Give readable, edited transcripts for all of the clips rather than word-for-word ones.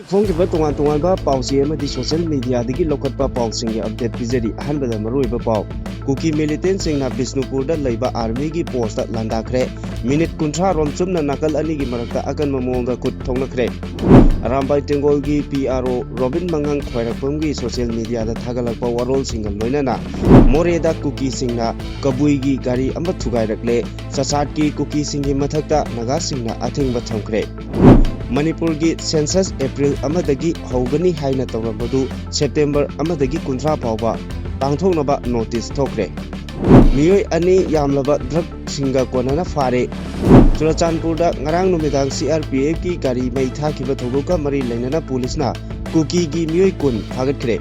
ꯐꯣꯡꯈꯤꯕ ꯇꯣꯉꯥꯟ-ꯇꯣꯉꯥꯟꯕ ꯄꯥꯎꯆꯦ ꯑꯃꯗꯤ ꯁꯣꯁꯤꯌꯦꯜ ꯃꯤꯗꯤꯌꯥꯗꯒꯤ ꯂꯧꯈꯠꯄ ꯄꯥꯎꯁꯤꯡꯒꯤ ꯑꯞꯗꯦꯠ ꯄꯤꯖꯔꯤ꯫ ꯑꯍꯥꯟꯕꯗ ꯃꯔꯨꯑꯣꯏꯕ ꯄꯥꯎ ꯀꯨꯀꯤ ꯃꯤꯂꯤꯇꯦꯟꯠꯁꯤꯡꯅ ꯕꯤꯁꯅꯨꯄꯨꯔꯗ ꯂꯩꯕ ꯑꯥꯔꯃꯤꯒꯤ ꯄꯣꯁꯇ ꯂꯥꯟꯗꯥꯈ꯭ꯔꯦ꯫ ꯃꯤꯅꯤꯠ 30 ꯔꯣꯝ ꯆꯨꯝꯅ ꯅꯥꯀꯜ ꯑꯅꯤꯒꯤ ꯃꯔꯛꯇ ꯑꯀꯟꯕ ꯃꯑꯣꯡꯗ ꯈꯨꯠ ꯊꯣꯛꯅꯈ꯭ꯔꯦ꯫ ꯑꯔꯥꯝꯕꯥꯏ ꯇꯦꯡꯒꯣꯜꯒꯤ ꯄꯤ.ꯑꯥꯔ.ꯑꯣ ꯔꯣꯕꯤꯟ ꯃꯉꯥꯡ ꯈ꯭ꯋꯥꯏꯔꯥꯛꯄꯝꯒꯤ ꯁꯣꯁꯤꯌꯦꯜ ꯃꯤꯗꯤꯌꯥꯗ ꯊꯥꯒꯠꯂꯛꯄ ꯋꯥꯔꯣꯜꯁꯤꯡꯒ ꯂꯣꯏꯅꯅ ꯃꯣꯔꯦꯗ ꯀꯨꯀꯤꯁꯤꯡꯅ ꯀꯕꯨꯏꯒꯤ ꯒꯥꯔꯤ ꯑꯃ ꯊꯨꯒꯥꯏꯔꯛꯂꯦ꯫ ꯆꯥꯆꯥꯠꯀꯤ ꯀꯨꯀꯤꯁꯤꯡꯒꯤ ꯃꯊꯛꯇ ꯅꯥꯒꯥꯁꯤꯡꯅ ꯑꯊꯤꯡꯕ ꯊꯝꯈ꯭ꯔꯦ꯫ ꯃꯅꯤꯄꯨꯔꯒꯤ ꯁꯦꯟꯁꯁ ꯑꯦꯄ꯭ꯔꯤꯜ 1ꯗꯒꯤ ꯍꯧꯒꯅꯤ ꯍꯥꯏꯅ ꯇꯧꯔꯝꯕꯗꯨ ꯁꯦꯞꯇꯦꯝꯕꯔ 1ꯗꯒꯤ 30 ꯐꯥꯎꯕ ꯄꯥꯡꯊꯣꯛꯅꯕ ꯅꯣꯇꯤꯁ ꯊꯣꯛꯈ꯭ꯔꯦ꯫ ꯃꯤꯑꯣꯏ 2 ꯌꯥꯝꯂꯕ ꯗ꯭ꯔꯒꯁꯤꯡꯒ ꯀꯣꯟꯅꯅ ꯐꯥꯔꯦ꯫ ꯆꯨꯔꯆꯥꯟꯄꯨꯔꯗ ꯉꯔꯥꯡ ꯅꯨꯃꯤꯗꯥꯡ ꯁꯤ.ꯑꯥꯔ.ꯄꯤ.ꯑꯦꯐꯀꯤ ꯒꯥꯔꯤ ꯃꯩ ꯊꯥꯈꯤꯕ ꯊꯧꯗꯣꯛꯀ ꯃꯔꯤ ꯂꯩꯅꯅ ꯄꯨꯂꯤꯁꯅ ꯀꯨꯀꯤꯒꯤ ꯃꯤꯑꯣꯏ 10 ꯐꯥꯒꯠꯈ꯭ꯔꯦ꯫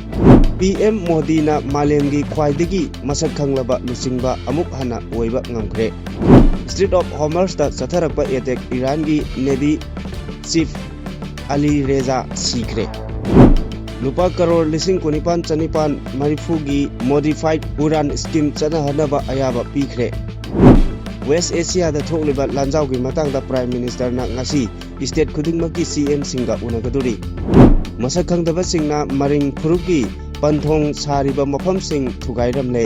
ꯄꯤ.ꯑꯦꯝ ꯃꯣꯗꯤꯅ ꯃꯥꯂꯦꯝꯒꯤ ꯈ꯭ꯋꯥꯏꯗꯒꯤ ꯃꯁꯛ ꯈꯪꯂꯕ ꯂꯨꯆꯤꯡꯕ ꯑꯃꯨꯛ ꯍꯟꯅ ꯑꯣꯏꯕ ꯉꯝꯈ꯭ꯔꯦ꯫ ꯁ꯭ꯇ꯭ꯔꯤꯠ ꯑꯣꯐ ꯍꯣꯃꯔꯁꯇ ꯆꯠꯊꯔꯛꯄ ꯑꯦꯇꯦꯛ ꯏꯔꯥꯟꯒꯤ ꯅꯦꯚꯤ ꯆꯤꯐ ꯑꯂꯤ ꯔꯦꯖꯥ ꯁꯤꯈ꯭ꯔꯦ꯫ ꯂꯨꯄꯥ ꯀꯔꯣꯔ 19,940ꯒꯤ ꯃꯣꯗꯤꯐꯥꯏꯗ ꯎꯔꯥꯟ ꯁ꯭ꯀꯤꯝ ꯆꯠꯅꯍꯟꯅꯕ ꯑꯌꯥꯕ ꯄꯤꯈ꯭ꯔꯦ꯫ ꯋꯦꯁ ꯑꯦꯁꯤꯌꯥꯗ ꯊꯣꯛꯂꯤꯕ ꯂꯥꯟꯖꯥꯎꯒꯤ ꯃꯇꯥꯡꯗ ꯄ꯭ꯔꯥꯏꯝ ꯃꯤꯅꯤꯁꯇꯔꯅ ꯉꯁꯤ ꯁ꯭ꯇꯦꯠ ꯈꯨꯗꯤꯡꯃꯛꯀꯤ ꯁꯤ.ꯑꯦꯝꯁꯤꯡꯒ ꯎꯅꯒꯗꯣꯔꯤ꯫ ꯃꯁꯛ ꯈꯪꯗꯕꯁꯤꯡꯅ ꯃꯔꯤꯡ ꯐꯨꯔꯨꯞꯀꯤ ꯄꯟꯊꯣꯡ ꯁꯥꯔꯤꯕ ꯃꯐꯝꯁꯤꯡ ꯊꯨꯒꯥꯏꯔꯝꯂꯦ꯫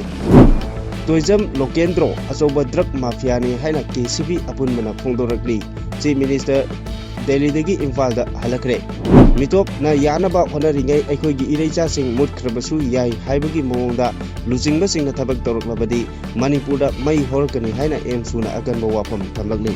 ꯇꯣꯏꯖꯝ ꯂꯣꯀꯦꯟꯗ꯭ꯔꯣ ꯑꯆꯧꯕ ꯗ꯭ꯔꯒ ꯃꯥꯐꯤꯌꯥꯅꯤ ꯍꯥꯏꯅ ꯀꯦ.ꯁꯤ.ꯕꯤ ꯑꯄꯨꯟꯕꯅ ꯐꯣꯡꯗꯣꯔꯛꯂꯤ꯫ ꯆꯤꯐ ꯃꯤꯅꯤꯁꯇꯔ ꯗꯦꯜꯂꯤꯗꯒꯤ ꯏꯝꯐꯥꯜꯗ ꯍꯜꯂꯛꯈ꯭ꯔꯦ꯫ ꯃꯤꯇꯣꯞꯅ ꯌꯥꯅꯕ ꯍꯣꯠꯅꯔꯤꯉꯩ ꯑꯩꯈꯣꯏꯒꯤ ꯏꯔꯩꯆꯥꯁꯤꯡ ꯃꯨꯠꯈ꯭ꯔꯕꯁꯨ ꯌꯥꯏ ꯍꯥꯏꯕꯒꯤ ꯃꯑꯣꯡꯗ ꯂꯨꯆꯤꯡꯕꯁꯤꯡꯅ ꯊꯕꯛ ꯇꯧꯔꯛꯂꯕꯗꯤ ꯃꯅꯤꯄꯨꯔꯗ ꯃꯩ ꯍꯧꯔꯛꯀꯅꯤ ꯍꯥꯏꯅ ꯑꯦꯝꯁꯨꯅ ꯑꯀꯟꯕ ꯋꯥꯐꯝ ꯊꯝꯂꯛꯂꯤ꯫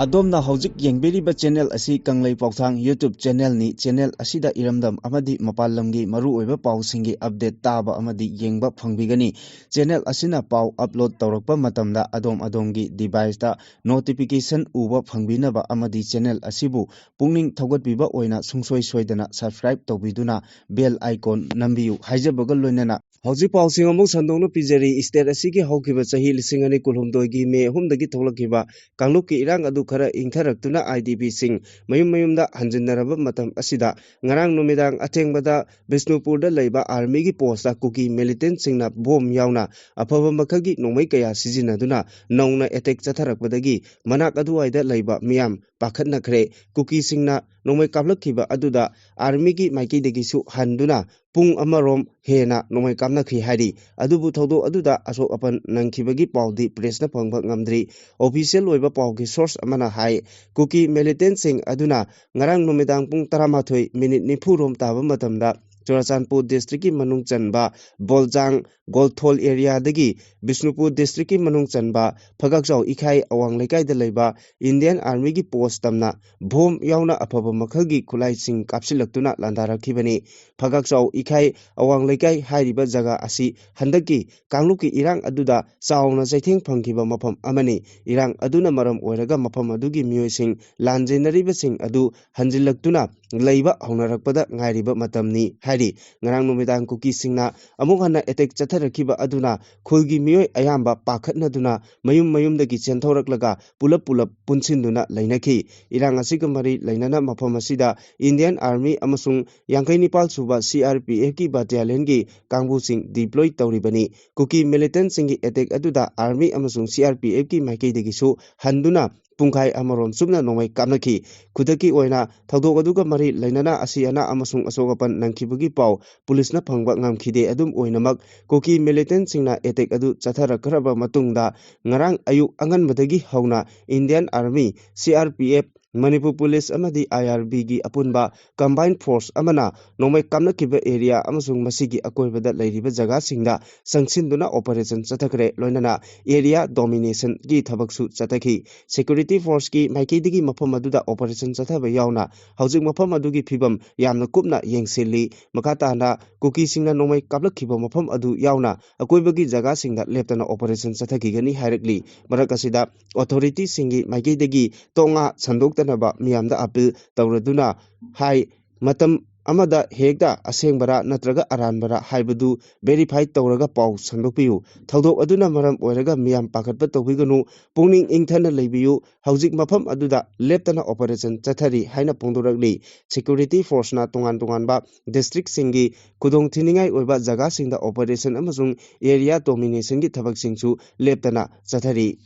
ꯑꯗꯣꯝꯅ ꯍꯧꯖꯤꯛ ꯌꯦꯡꯕꯤꯔꯤꯕ ꯆꯦꯅꯦꯜ ꯑꯁꯤ ꯀꯪꯂꯩ ꯄꯥꯎꯊꯥꯡ ꯌꯨꯇ꯭ꯌꯨꯕ ꯆꯦꯅꯦꯜꯅꯤ꯫ ꯆꯦꯅꯦꯜ ꯑꯁꯤꯗ ꯏꯔꯝꯗꯝ ꯑꯃꯗꯤ ꯃꯄꯥꯟ ꯂꯝꯒꯤ ꯃꯔꯨꯑꯣꯏꯕ ꯄꯥꯎꯁꯤꯡꯒꯤ ꯑꯞꯗꯦꯠ ꯇꯥꯕ ꯑꯃꯗꯤ ꯌꯦꯡꯕ ꯐꯪꯕꯤꯒꯅꯤ꯫ ꯆꯦꯅꯦꯜ ꯑꯁꯤꯅ ꯄꯥꯎ ꯑꯞꯂꯣꯗ ꯇꯧꯔꯛꯄ ꯃꯇꯝꯗ ꯑꯗꯣꯝꯒꯤ ꯗꯤꯚꯥꯏꯁꯇ ꯅꯣꯇꯤꯐꯤꯀꯦꯁꯟ ꯎꯕ ꯐꯪꯕꯤꯅꯕ ꯑꯃꯗꯤ ꯆꯦꯅꯦꯜ ꯑꯁꯤꯕꯨ ꯄꯨꯛꯅꯤꯡ ꯊꯧꯒꯠꯄꯤꯕ ꯑꯣꯏꯅ ꯁꯨꯡꯁꯣꯏ ꯁꯣꯏꯗꯅ ꯁꯕꯁꯀ꯭ꯔꯥꯏꯕ ꯇꯧꯕꯤꯗꯨꯅ ꯕꯦꯜ ꯑꯥꯏꯀꯣꯟ ꯅꯝꯕꯤꯌꯨ ꯍꯥꯏꯖꯕꯒ ꯂꯣꯏꯅꯅ ꯍꯧꯖꯤꯛ ꯄꯥꯎꯁꯤꯡ ꯑꯃꯨꯛ ꯁꯟꯗꯣꯛꯅ ꯄꯤꯖꯔꯤ꯫ ꯁ꯭ꯇꯦꯠ ꯑꯁꯤꯒꯤ ꯍꯧꯈꯤꯕ ꯆꯍꯤ 2019ꯒꯤ ꯃꯦ 3ꯗꯒꯤ ꯊꯣꯛꯂꯛꯈꯤꯕ ꯀꯥꯡꯂꯨꯞꯀꯤ ꯏꯔꯥꯡ ꯑꯗꯨ ꯈꯔ ꯏꯪꯊꯔꯛꯇꯨꯅ ꯑꯥꯏ.ꯗꯤ.ꯄꯤ.ꯁꯤꯡ ꯃꯌꯨꯝꯗ ꯍꯟꯖꯤꯟꯅꯔꯕ ꯃꯇꯝ ꯑꯁꯤꯗ ꯉꯔꯥꯡ ꯅꯨꯃꯤꯗꯥꯡ ꯑꯊꯦꯡꯕꯗ ꯕꯤꯁꯅꯨꯄꯨꯔꯗ ꯂꯩꯕ ꯑꯥꯔꯃꯤꯒꯤ ꯄꯣꯁꯇ ꯀꯨꯀꯤ ꯃꯤꯂꯤꯇꯦꯟꯠꯁꯤꯡꯅ ꯕꯣꯝ ꯌꯥꯎꯅ ꯑꯐꯕ ꯃꯈꯜꯒꯤ ꯅꯣꯡꯃꯩ ꯀꯌꯥ ꯁꯤꯖꯤꯟꯅꯗꯨꯅ ꯅꯧꯅ ꯑꯦꯇꯦꯛ ꯆꯠꯊꯔꯛꯄꯗꯒꯤ ꯃꯅꯥꯛ ꯑꯗꯨꯋꯥꯏꯗ ꯂꯩꯕ ꯃꯤꯌꯥꯝ ꯄꯥꯈꯠꯅꯈ꯭ꯔꯦ꯫ ꯀꯨꯀꯤꯁꯤꯡꯅ ꯅꯣꯡꯃꯩ ꯀꯥꯞꯂꯛꯈꯤꯕ ꯑꯗꯨꯗ ꯑꯥꯔꯃꯤꯒꯤ ꯃꯥꯏꯀꯩꯗꯒꯤꯁꯨ ꯍꯟꯗꯨꯅ ꯄꯨꯡ ꯑꯃꯔꯣꯝ ꯍꯦꯟꯅ ꯅꯣꯡꯃꯩ ꯀꯥꯞꯅꯈꯤ ꯍꯥꯏꯔꯤ꯫ ꯑꯗꯨꯕꯨ ꯊꯧꯗꯣꯛ ꯑꯗꯨꯗ ꯑꯁꯣꯛ ꯑꯄꯟ ꯅꯪꯈꯤꯕꯒꯤ ꯄꯥꯎꯗꯤ ꯄ꯭ꯔꯦꯁꯅ ꯐꯪꯕ ꯉꯝꯗ꯭ꯔꯤ꯫ ꯑꯣꯐꯤꯁꯤꯌꯦꯜ ꯑꯣꯏꯕ ꯄꯥꯎꯒꯤ ꯁꯣꯔꯁ ꯑꯃꯅ ꯍꯥꯏ ꯀꯨꯀꯤ ꯃꯤꯂꯤꯇꯦꯟꯠꯁꯤꯡ ꯑꯗꯨꯅ ꯉꯔꯥꯡ ꯅꯨꯃꯤꯗꯥꯡ ꯄꯨꯡ 13:40 ꯔꯣꯝ ꯇꯥꯕ ꯃꯇꯝꯗ ꯆꯨꯔꯆꯥꯟꯄꯨꯔ ꯗꯤꯁꯇ꯭ꯔꯤꯛꯀꯤ ꯃꯅꯨꯡ ꯆꯟꯕ ꯕꯣꯜꯖꯥꯡ ꯒꯣꯜꯊꯣꯜ ꯑꯦꯔꯤꯌꯥꯗꯒꯤ ꯕꯤꯁꯅꯨꯄꯨꯔ ꯗꯤꯁꯇ꯭ꯔꯤꯛꯀꯤ ꯃꯅꯨꯡ ꯆꯟꯕ ꯐꯒꯥꯛꯆꯥꯎ ꯏꯈꯥꯏ ꯑꯋꯥꯡ ꯂꯩꯀꯥꯏꯗ ꯂꯩꯕ ꯏꯟꯗꯤꯌꯟ ꯑꯥꯔꯃꯤꯒꯤ ꯄꯣꯁ ꯇꯝꯅ ꯕꯣꯝ ꯌꯥꯎꯅ ꯑꯐꯕ ꯃꯈꯜꯒꯤ ꯈꯨꯠꯂꯥꯏꯁꯤꯡ ꯀꯥꯞꯁꯤꯜꯂꯛꯇꯨꯅ ꯂꯥꯟꯗꯥꯔꯛꯈꯤꯕꯅꯤ꯫ ꯐꯒꯥꯛꯆꯥꯎ ꯏꯈꯥꯏ ꯑꯋꯥꯡ ꯂꯩꯀꯥꯏ ꯍꯥꯏꯔꯤꯕ ꯖꯒꯥ ꯑꯁꯤ ꯍꯟꯗꯛꯀꯤ ꯀꯥꯡꯂꯨꯞꯀꯤ ꯏꯔꯥꯡ ꯑꯗꯨꯗ ꯆꯥꯎꯅ ꯆꯩꯊꯦꯡ ꯐꯪꯈꯤꯕ ꯃꯐꯝ ꯑꯃꯅꯤ꯫ ꯏꯔꯥꯡ ꯑꯗꯨꯅ ꯃꯔꯝ ꯑꯣꯏꯔꯒ ꯃꯐꯝ ꯑꯗꯨꯒꯤ ꯃꯤꯑꯣꯏꯁꯤꯡ ꯂꯥꯟꯖꯦꯟꯅꯔꯤꯕꯁꯤꯡ ꯑꯗꯨ ꯍꯟꯖꯤꯜꯂꯛꯇꯨꯅ ꯂꯩꯕ ꯍꯧꯅꯔꯛꯄꯗ ꯉꯥꯏꯔꯤꯕ ꯃꯇꯝꯅꯤ ꯍꯥꯏꯔꯤ꯫ ꯉꯔꯥꯡ ꯅꯨꯃꯤꯗꯥꯡ ꯀꯨꯀꯤꯁꯤꯡꯅ ꯑꯃꯨꯛ ꯍꯟꯅ ꯑꯦꯇꯦꯛ ꯆꯠꯊꯔꯛꯈꯤꯕ ꯑꯗꯨꯅ ꯈꯨꯜꯒꯤ ꯃꯤꯑꯣꯏ ꯑꯌꯥꯝꯕ ꯄꯥꯈꯠꯅꯗꯨꯅ ꯃꯌꯨꯝꯗꯒꯤ ꯆꯦꯟꯊꯣꯔꯛꯂꯒ ꯄꯨꯂꯞ ꯄꯨꯟꯁꯤꯟꯗꯨꯅ ꯂꯩꯅꯈꯤ꯫ ꯏꯔꯥꯡ ꯑꯁꯤꯒ ꯃꯔꯤ ꯂꯩꯅꯅ ꯃꯐꯝ ꯑꯁꯤꯗ ꯏꯟꯗꯤꯌꯟ ꯑꯥꯔꯃꯤ ꯑꯃꯁꯨꯡ 59 ꯁꯨꯕ ꯁꯤ.ꯑꯥꯔ.ꯄꯤ.ꯑꯦꯐꯀꯤ ꯕꯥꯇꯥꯂꯤꯌꯟꯒꯤ ꯀꯥꯡꯕꯨꯁꯤꯡ ꯗꯤꯄ꯭ꯂꯣꯏ ꯇꯧꯔꯤꯕꯅꯤ꯫ ꯀꯨꯀꯤ ꯃꯤꯂꯤꯇꯦꯟꯠꯁꯤꯡꯒꯤ ꯑꯦꯇꯦꯛ ꯑꯗꯨꯗ ꯑꯥꯔꯃꯤ ꯑꯃꯁꯨꯡ ꯁꯤ.ꯑꯥꯔ.ꯄꯤ.ꯑꯦꯐꯀꯤ ꯃꯥꯏꯀꯩꯗꯒꯤꯁꯨ ꯍꯟꯗꯨꯅ ꯄꯨꯡꯈꯥꯏ ꯑꯃꯔꯣꯝ ꯆꯨꯞꯅ ꯅꯣꯡꯃꯩ ꯀꯥꯞꯅꯈꯤ꯫ ꯈꯨꯗꯛꯀꯤ ꯑꯣꯏꯅ ꯊꯧꯗꯣꯛ ꯑꯗꯨꯒ ꯃꯔꯤ ꯂꯩꯅꯅ ꯑꯁꯤ ꯑꯅꯥ ꯑꯃꯁꯨꯡ ꯑꯁꯣꯛ ꯑꯄꯟ ꯅꯪꯈꯤꯕꯒꯤ ꯄꯥꯎ ꯄꯨꯂꯤꯁꯅ ꯐꯪꯕ ꯉꯝꯈꯤꯗꯦ꯫ ꯑꯗꯨꯝ ꯑꯣꯏꯅꯃꯛ ꯀꯨꯀꯤ ꯃꯤꯂꯤꯇꯦꯟꯠꯁꯤꯡꯅ ꯑꯦꯇꯦꯛ ꯑꯗꯨ ꯆꯠꯊꯔꯛꯈ꯭ꯔꯕ ꯃꯇꯨꯡꯗ ꯉꯔꯥꯡ ꯑꯌꯨꯛ ꯑꯉꯟꯕꯗꯒꯤ ꯍꯧꯅ ꯏꯟꯗꯤꯌꯟ ꯑꯥꯔꯃꯤ, ꯁꯤ.ꯑꯥꯔ.ꯄꯤ.ꯑꯦꯐ, ꯃꯅꯤꯄꯨꯔ ꯄꯨꯂꯤꯁ ꯑꯃꯗꯤ ꯑꯥꯏ.ꯑꯥꯔ.ꯕꯤꯒꯤ ꯑꯄꯨꯟꯕ ꯀꯝꯕꯥꯏꯟ ꯐꯣꯔꯁ ꯑꯃꯅ ꯅꯣꯡꯃꯩ ꯀꯥꯞꯅꯈꯤꯕ ꯑꯦꯔꯤꯌꯥ ꯑꯃꯁꯨꯡ ꯃꯁꯤꯒꯤ ꯑꯀꯣꯏꯕꯗ ꯂꯩꯔꯤꯕ ꯖꯒꯥꯁꯤꯡꯗ ꯆꯪꯁꯤꯟꯗꯨꯅ ꯑꯣꯄꯔꯦꯁꯟ ꯆꯠꯊꯈ꯭ꯔꯦ꯫ ꯂꯣꯏꯅꯅ ꯑꯦꯔꯤꯌꯥ ꯗꯣꯃꯤꯅꯦꯁꯟꯒꯤ ꯊꯕꯛꯁꯨ ꯆꯠꯊꯈꯤ꯫ ꯁꯦꯀ꯭ꯌꯨꯔꯤꯇꯤ ꯐꯣꯔꯁꯀꯤ ꯃꯥꯏꯀꯩꯗꯒꯤ ꯃꯐꯝ ꯑꯗꯨꯗ ꯑꯣꯄꯔꯦꯁꯟ ꯆꯠꯊꯕ ꯌꯥꯎꯅ ꯍꯧꯖꯤꯛ ꯃꯐꯝ ꯑꯗꯨꯒꯤ ꯐꯤꯚꯝ ꯌꯥꯝꯅ ꯀꯨꯞꯅ ꯌꯦꯡꯁꯤꯜꯂꯤ꯫ ꯃꯈꯥ ꯇꯥꯅ ꯀꯨꯀꯤꯁꯤꯡꯅ ꯅꯣꯡꯃꯩ ꯀꯥꯞꯂꯛꯈꯤꯕ ꯃꯐꯝ ꯑꯗꯨ ꯌꯥꯎꯅ ꯑꯀꯣꯏꯕꯒꯤ ꯖꯒꯥꯁꯤꯡꯗ ꯂꯦꯞꯇꯅ ꯑꯣꯄꯔꯦꯁꯟ ꯆꯠꯊꯈꯤꯒꯅꯤ ꯍꯥꯏꯔꯛꯂꯤ꯫ ꯃꯔꯛ ꯑꯁꯤꯗ ꯑꯣꯊꯣꯔꯤꯇꯤꯁꯤꯡꯒꯤ ꯃꯥꯏꯀꯩꯗꯒꯤ ꯇꯣꯛꯉꯥ ꯁꯟꯗꯣꯛꯇꯅꯕ ꯃꯤꯌꯥꯝꯗ ꯑꯄꯤꯜ ꯇꯧꯔꯗꯨꯅ ꯍꯥꯏ ꯃꯇꯝ ꯑꯃꯗ ꯍꯦꯛꯇ ꯑꯁꯦꯡꯕꯔꯥ ꯅꯠꯇ꯭ꯔꯒ ꯑꯔꯥꯟꯕꯔꯥ ꯍꯥꯏꯕꯗꯨ ꯚꯦꯔꯤꯐꯥꯏ ꯇꯧꯔꯒ ꯄꯥꯎ ꯁꯟꯗꯣꯛꯄꯤꯌꯨ꯫ ꯊꯧꯗꯣꯛ ꯑꯗꯨꯅ ꯃꯔꯝ ꯑꯣꯏꯔꯒ ꯃꯤꯌꯥꯝ ꯄꯥꯈꯠꯄ ꯇꯧꯕꯤꯒꯅꯨ, ꯄꯨꯛꯅꯤꯡ ꯏꯪꯊꯅ ꯂꯩꯕꯤꯌꯨ꯫ ꯍꯧꯖꯤꯛ ꯃꯐꯝ ꯑꯗꯨꯗ ꯂꯦꯞꯇꯅ ꯑꯣꯄꯔꯦꯁꯟ ꯆꯠꯊꯔꯤ ꯍꯥꯏꯅ ꯐꯣꯡꯗꯣꯔꯛꯂꯤ꯫ ꯁꯦꯀ꯭ꯌꯨꯔꯤꯇꯤ ꯐꯣꯔꯁꯅ ꯇꯣꯉꯥꯟꯕ ꯗꯤꯁꯇ꯭ꯔꯤꯛꯠꯁꯤꯡꯒꯤ ꯈꯨꯗꯣꯡꯊꯤꯅꯤꯡꯉꯥꯏ ꯑꯣꯏꯕ ꯖꯒꯥꯁꯤꯡꯗ ꯑꯣꯄꯔꯦꯁꯟ ꯑꯃꯁꯨꯡ ꯑꯦꯔꯤꯌꯥ ꯗꯣꯃꯤꯅꯦꯁꯟꯒꯤ ꯊꯕꯛꯁꯤꯡꯁꯨ ꯂꯦꯞꯇꯅ ꯆꯠꯊꯔꯤ꯫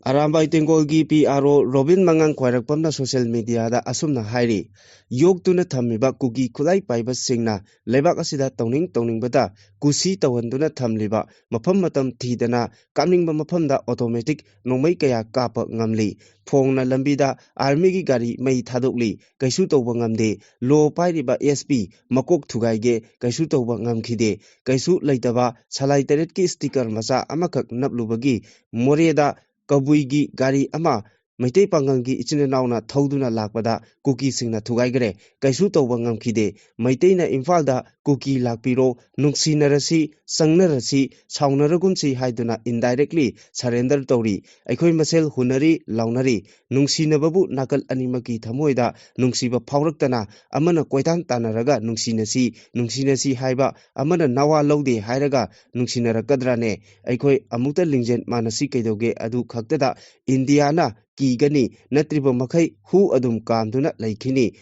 Arambai Tengolgi PRO Robin Mangang Khwarakpamna social media da asumna hairi yoktuna thammiba kuki khulai paiba singna lebak asida tongning bada kusi tawanduna thamliba mafam matam thidana kamningba mafamda automatic nongmai kaya kapa ngamli phongna lambida army gi gari mai thadokli kaisu tawba ngamde lo pairiba SP makok thugaige kaisu tawba ngamkhide kaisu leitaba salai teret ki sticker macha amakak naplubagi moreda Kabuigi gari ama Maitei Pangangi Ichinanauna Thauduna Lakpada Kuki Singna Thugaigre Kaisu Tawba Ngamkhide Maiteina Imphaalda Kuki Lakpiro Nungsinarasi Sangnarasi Saunaragunsi haiduna indirectly surrender Tori Aikhoi Masel Hunari Launari Nungsinababu Nakal Animaki Thamoida Nungsiba Phauраktana Amana Koitan Tanaraga Nungsinasi haiba Amana Nawa Laude hairaga Nungsinarakadrane Aikhoi Amuta Lingjen Manasi Kaidoge Adu Khaktada Indiana Kigani Natriba Makai Hu Adum Kamduna Laikini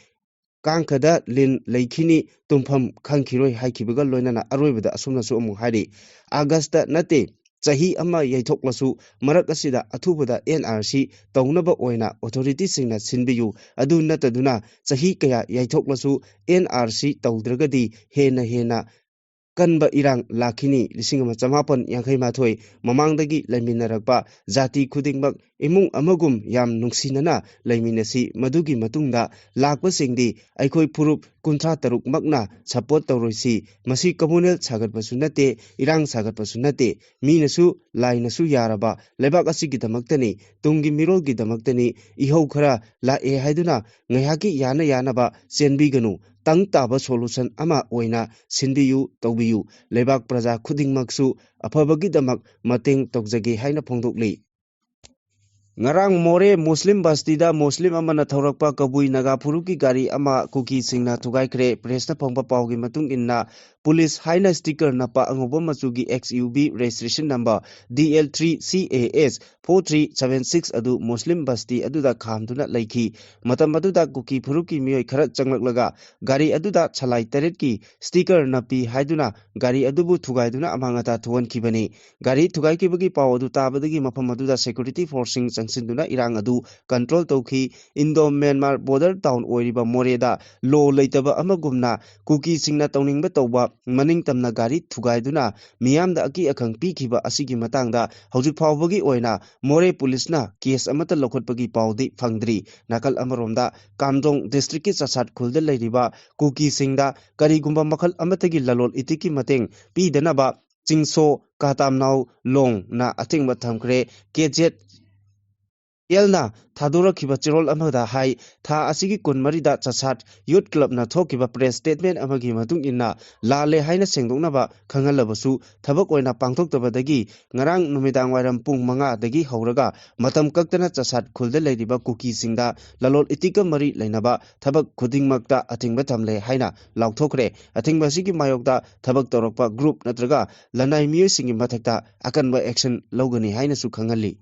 Kankada Lin Laikini Tumpham Khankiroi Haikibaga Loinana Aroibada Asumna Su Amu Hari Augusta Nate Chahi Ama Yaithoklasu Marak Asida Athubada NRC Taunaba Oina Authority Singna Sinbiyu Adu Nataduna Chahi Kaya Yaithoklasu NRC Taudragadi Hena Kanba irang lakini lisingama chamapan yangkai mathoi mamangdagi laiminaragpa jati khudingbak imung amagum yam nungsinana laiminasi madugi matungda lakpa singdi aikhoi phurup kunthra taruk makna support tawroisi masi communal sagatpasu nate irang sagatpasu nate minasu lainasu yaraba lebak asigi damaktani tungi mirol gi damaktani ihau khara la e haiduna ngayaki yana ba chenbiganu tang taba solution ama oina sinbiyu tawbiyu lebak praja khudingmaksu afabagi damak mateng tokjage haina phongdokli Ngarang More Muslim Bastida Muslim amana thaurakpa kabui naga phuruki gari ama kuki singna thugaikre presna phongba pawgi matung inna police haina sticker napa angoba machugi XUV registration number DL3CAS 4376 adu Muslim Basti aduda khamduna laiki matam aduda kuki phuruki miyoi khara changlaklaga gari aduda chalai taret ki sticker napi haiduna gari adubu thugaiduna amangata thuwan kibani gari thugai kibagi paw adu tabadagi mafam aduda security forcing Sinduna irang adu control tauki Indo Myanmar border town oiriba Moreda lo leitaba amagumna kuki singna tauningba tauba maning tamna gari thugaiduna miyamda aki akhang pikhiba asigi matangda hojik phawbagi oina More police na case amata lokhotpagi pawdi phangdri nakal amaromda Kamjong district ki chasat khulda leiriba kuki singda karigumba makhal amatagi lalol itiki mateng pidanaba Chingso Katamnau Long na atingba thamkre KZ Elna Thadura Kiba Chirol Amada Hai Tha Asigi Kunmarida Chasat Youth Club na Thokiba press statement amagi matung inna Lale Haina Sengdongnaba Khangalabasu Thabak Oina Pangthoktabadagi Ngarang Numidang Wairam Pung Manga Dagi Hauraga Matam Kaktana Chasat Khulda Leiriba Kuki Singda Lalol Itika Mari Lainaba Thabak Khudingmakta Atingba Thamle Haina Lauthokre Atingba Sigi Mayokta Thabak Torokpa Group Natraga Lanai Miyo Singi Mathakta Akanba Action Logani Haina Su Khangali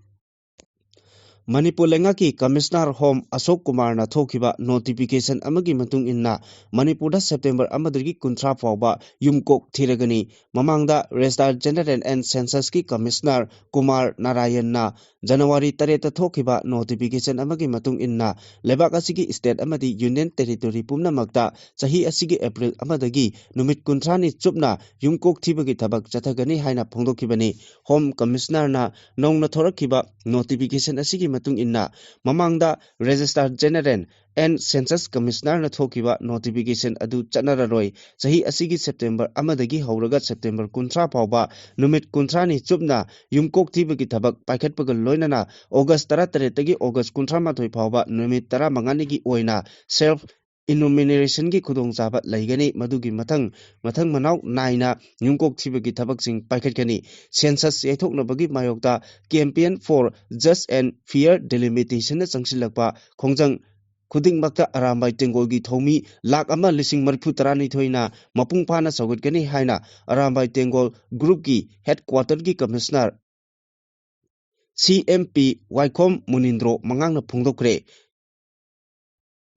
Manipur Lengaki Commissioner Home Ashok Kumar na thokiba notification amagi matung inna Manipur da September amadagi kunthra fawba yumkok thiragani mamangda Registrar General and Census ki Commissioner Kumar Narayan na January 3 ta thokiba notification amagi matung inna lebak asigi state amadi union territory pumnamakta chahi asigi April amadagi numit kunthra ni chupna yumkok thibagi thabak chathagani haina phongdokibani Home Commissioner na nongna thorakiba notification asigi matung inna mamangda Registrar General and Census Commissioner na thokiba notification adu chanararoi chahi asigi September amadagi hauraga September kunthra phawba numit kunthra ni chupna yumkok thibagi thabak paikhatpaga loinana August 13 tagi August kunthra mathoi phawba numit 15 gi oina self Enumeration ki khudong chaba laigani madugi mathang manau naina yumkok thibagi thabaksing paikhatkani census yaithoknabagi mayokta campaign for just and fair delimitation na changsilakpa khongjang khudingmakta Arambai Tengolgi thomi lakh ama lising marphu tarani thoina mapung phana saugutgani haina Arambai Tengol group ki headquarter ki commissioner CMP Waikhom Munindro mangangna phungdokre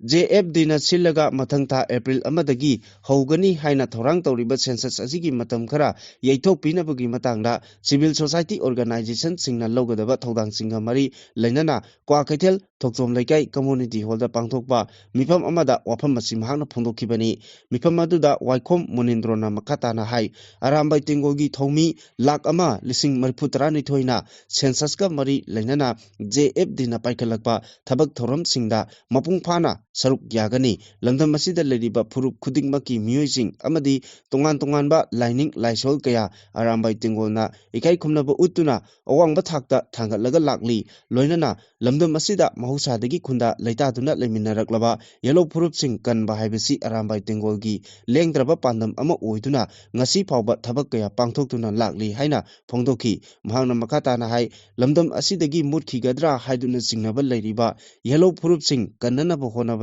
JFD na silaga mathang tha April amadagi hogani haina thorang tawriba census asigi matam khara yaithok pinabagi matangda civil society organization singna logadaba thodang singha mari lainana kwa kaithel thokchom laikai community hall da pangthokpa mifam amada wafam masim hangna phongdokhibani mifam aduda waikhom munindrona makata na hai arambai tingogi thomi lak ama lising marphutra ni thoina census ka mari lainana JFD na paikalakpa thabak thoram singda mapung phana saruk yagani lamdam asida leriba phuruk khudingmaki miyojing amadi tongan ba lining laisol kaya arambai tingolna ikai khumnaba utuna awangba thakta thangatlaga lakli loinana lamdam asida mahusadagi khunda leitaduna leminaraklaba yellow phuruk sing kanba haibasi arambai tingolgi lengdraba pandam ama oiduna ngasi phawba thabak kaya pangthoktuna lakli haina phongdokhi mahangna makata na hai lamdam asidagi mutki gadra haiduna singnaba leriba yellow phuruk sing kannanaba hona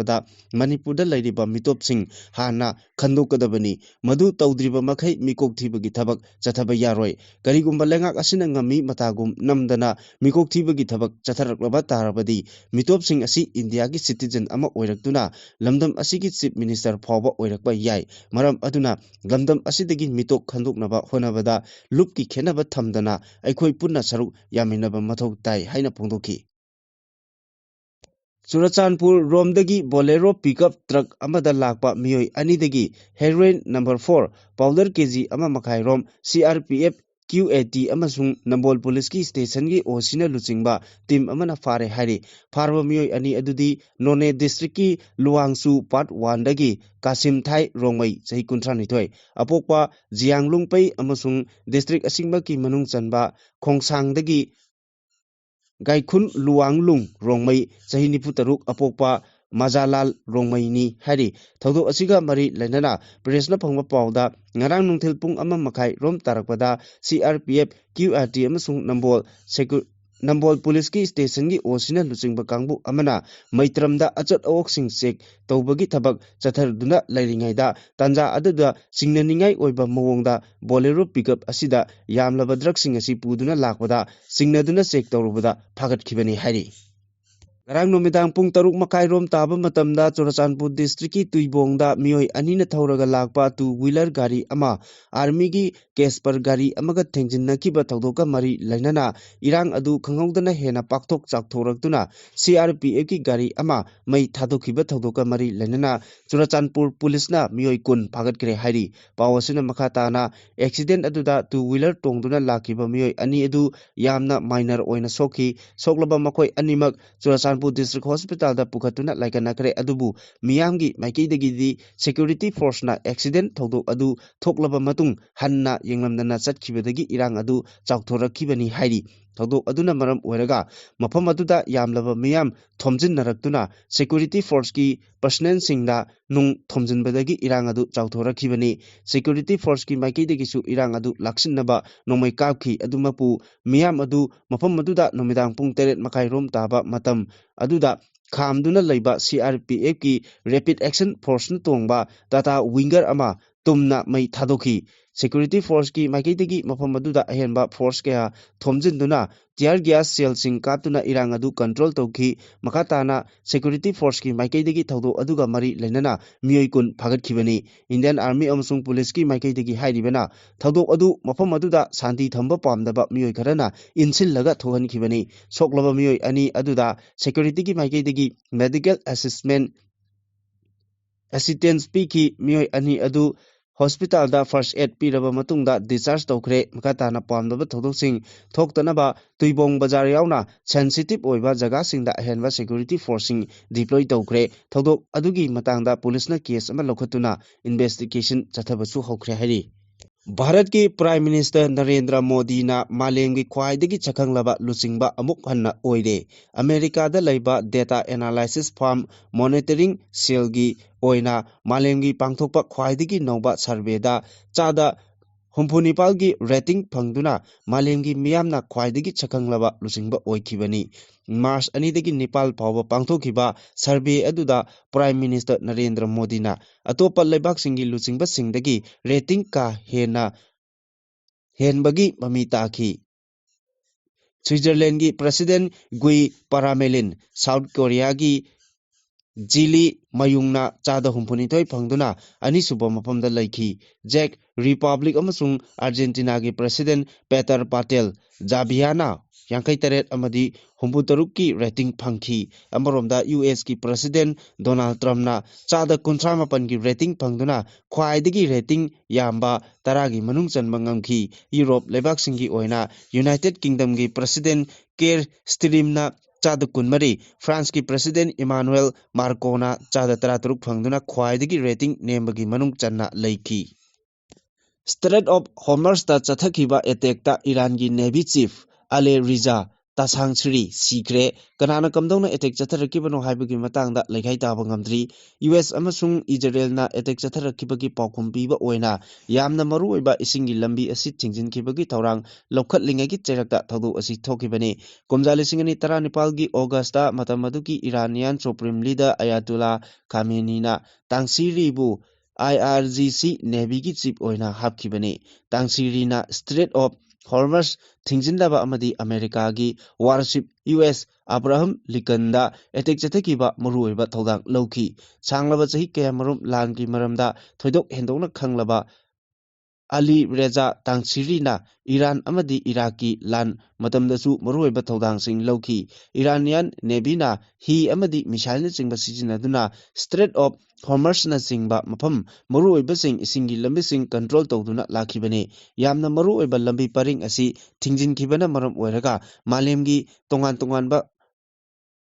Manipurda lairiba mitop sing hana khandokadabani madu tawdriba makhai mikok thibagi thabak chathaba yaroi karigumba lengak asina ngami matagum namdana mikok thibagi thabak chatharaklaba tarabadi mitop sing asi India gi citizen ama oiraktuna lamdam asigi chief minister phawba oirakba yai maram aduna lamdam asidagi mitok khandoknaba honabada lupki khenaba thamdana aikhoi punna saruk yaminaba mathau tai haina phongdokhi Churachandpur Romdagi Bolero pickup truck amada lakpa miyoi anidagi heroin number 4 powder kg ama makhai rom CRPF QAT amasung Nambol Police ki station gi osina luchingba team amana fare hari farwa miyoi ani adudi None district ki Luangsu part 1 dagi Kasim Thai Rongmai chahi 32 apokpa Jianglungpai amasung district asingba ki manung chanba Khongsang dagi Gaikhun Luanglung Rongmai chahi 93 apokpa Majalal Rongmai ni hari thodo asiga mari lainana presna phangba pawda ngarang nungthil pung ama makhai rom tarakpada CRPF QRT amasung Nambol Police ki station gi osina luchingba kangbu amana maitramda achat awok check tawbagi thabak chatharduna lairingaida tanja aduda singnaningai oiba mawongda Bolero pickup asida yamlaba drug sing asi puduna lakpada singnaduna check tawrubada phagatkhibani hari Garang numidang pung taruk makai rom taba matamda Churachandpur district ki Tuibongda miyoi anina thauraga lakpa two wheeler gari ama army gi Casper gari amaga thengjinnakiba thawdoka mari lainana irang adu khanghaudana hena pakthok chakthoraktuna CRPF ki gari ama mai thadokhiba thawdoka mari lainana Churachandpur police na miyoi kun phagat kre hairi pawasina makhata na accident aduda two wheeler tongduna lakiba miyoi ani adu yamna minor oina sokhi soklaba makoi animak Churachandpur District Hospital da pukhatuna laikanakre adubu miyamgi maikeidagi security force na accident thodok adu thoklaba matung hanna yenglamdana chatkibadagi irang adu chakthorakhibani hairi thodok aduna maram oiraga mafam aduda yamlaba miyam thomjinnaраktuna security force ki personnel singda nung thomjinbadagi irang adu chakthorakhibani security force ki maikeidagi su irang adu laksinnaba nomai kapkhi adumapu miyam adu mafam aduda nomidang pung 8 makai rom taba matam aduda khamduna leiba CRPF ki rapid action force na tongba tata winger ama tumna mai thadokhi security force ki maikeidagi mafam aduda ahenba force kaya thomjinduna tear gas cell sing kaptuna irang adu control tawki makatana security force ki maikeidagi thawdo aduga mari lainana miyoi kun phagatkhibani Indian Army amasung police ki maikeidagi hairibana thawdo adu mafam aduda santi thamba pamdaba miyoi kharana insillaga thohankhibani soklaba miyoi ani aduda security ki maikeidagi medical assistance piki miyoi ani adu hospital da first aid piraba matungda discharge tawkhre makatana pamdaba thodosing thoktanaba Tuibong bazar yauna sensitive oiba jaga singda ahenba security forcing deploy tawkhre thodok adugi matangda police na case ama lokhatuna investigation chathabasu hokre hari Bharat ki Prime Minister Narendra Modi na Malem ki khwaidagi chakhanglaba luchingba amuk hanna oire America da laiba data analysis firm monitoring cell gi oina Malem gi pangthokpa khwaidagi nauba survey da chada Humpunipal gi rating phangduna Malem gi miyamna khwaidagi chakhanglaba luchingba oikhibani March anidagi Nepal phawba pangthokhiba survey aduda Prime Minister Narendra Modi na atopa leibak singi luchingba singdagi rating ka henbagi mami takhi Switzerland gi President Gui Paramelin South Korea gi Jili Mayungna Chada Humpunitoi Pangduna Anisuba Mapamda Laiki Jack Republic amasung Argentina gi President Peter Patel Jabiana Yankai Teret Amadi Humputarukki rating Pangki Amaromda US ki President Donald Trump na Chada Kuntramapan gi rating Pangduna Khwaidagi rating Yamba Taragi Manung Chanbangamki Europe Lebak Singi Oina United Kingdom gi President Keir Starmer Chada Kunmari France ki President Emmanuel Macron Chada Taraturuk Pangduna Khwaidagi rating Nembagi Manung Channa Laiki Strait of Hormuz ta chathakiba attack ta Iran gi Navy Chief Ale Riza Tashangsri Sikre kanana kamdongna attack chatharakibano haibagi matangda lekhai taba ngamdri US amasung Israel na attack chatharakibagi paukhum piba oina yamna maru oiba isingi lambi asi thingjinkhibagi thorang lokhatlingai cherakta thodu asi thokibani komjali singani 19 gi August ta matamaduki Iranian Supreme Leader Ayatollah Khamenei na tangsiri bu IRGC Navy ki chief oina hapkibani tangsiri na Strait of Hormuz Thingjindaba amadi America gi warship US Abraham Lincoln da attack chathakiba maruoiba thodang lowki sanglaba chahi kayamarum lan ki maramda thoidok hendokna khanglaba Ali Reza Tangsiri na Iran amadi Iraqi lan matamdasu maruoiba thodang sing lowki Iranian Navy na hi amadi missile na chingba sijinaduna Strait of Hormuz na chingba mafam maruoiba sing isingi lambi sing control tawduna lakhibani yamna maruoiba lambi paring asi thingjinkhibana maram oiraga malemgi tongan ba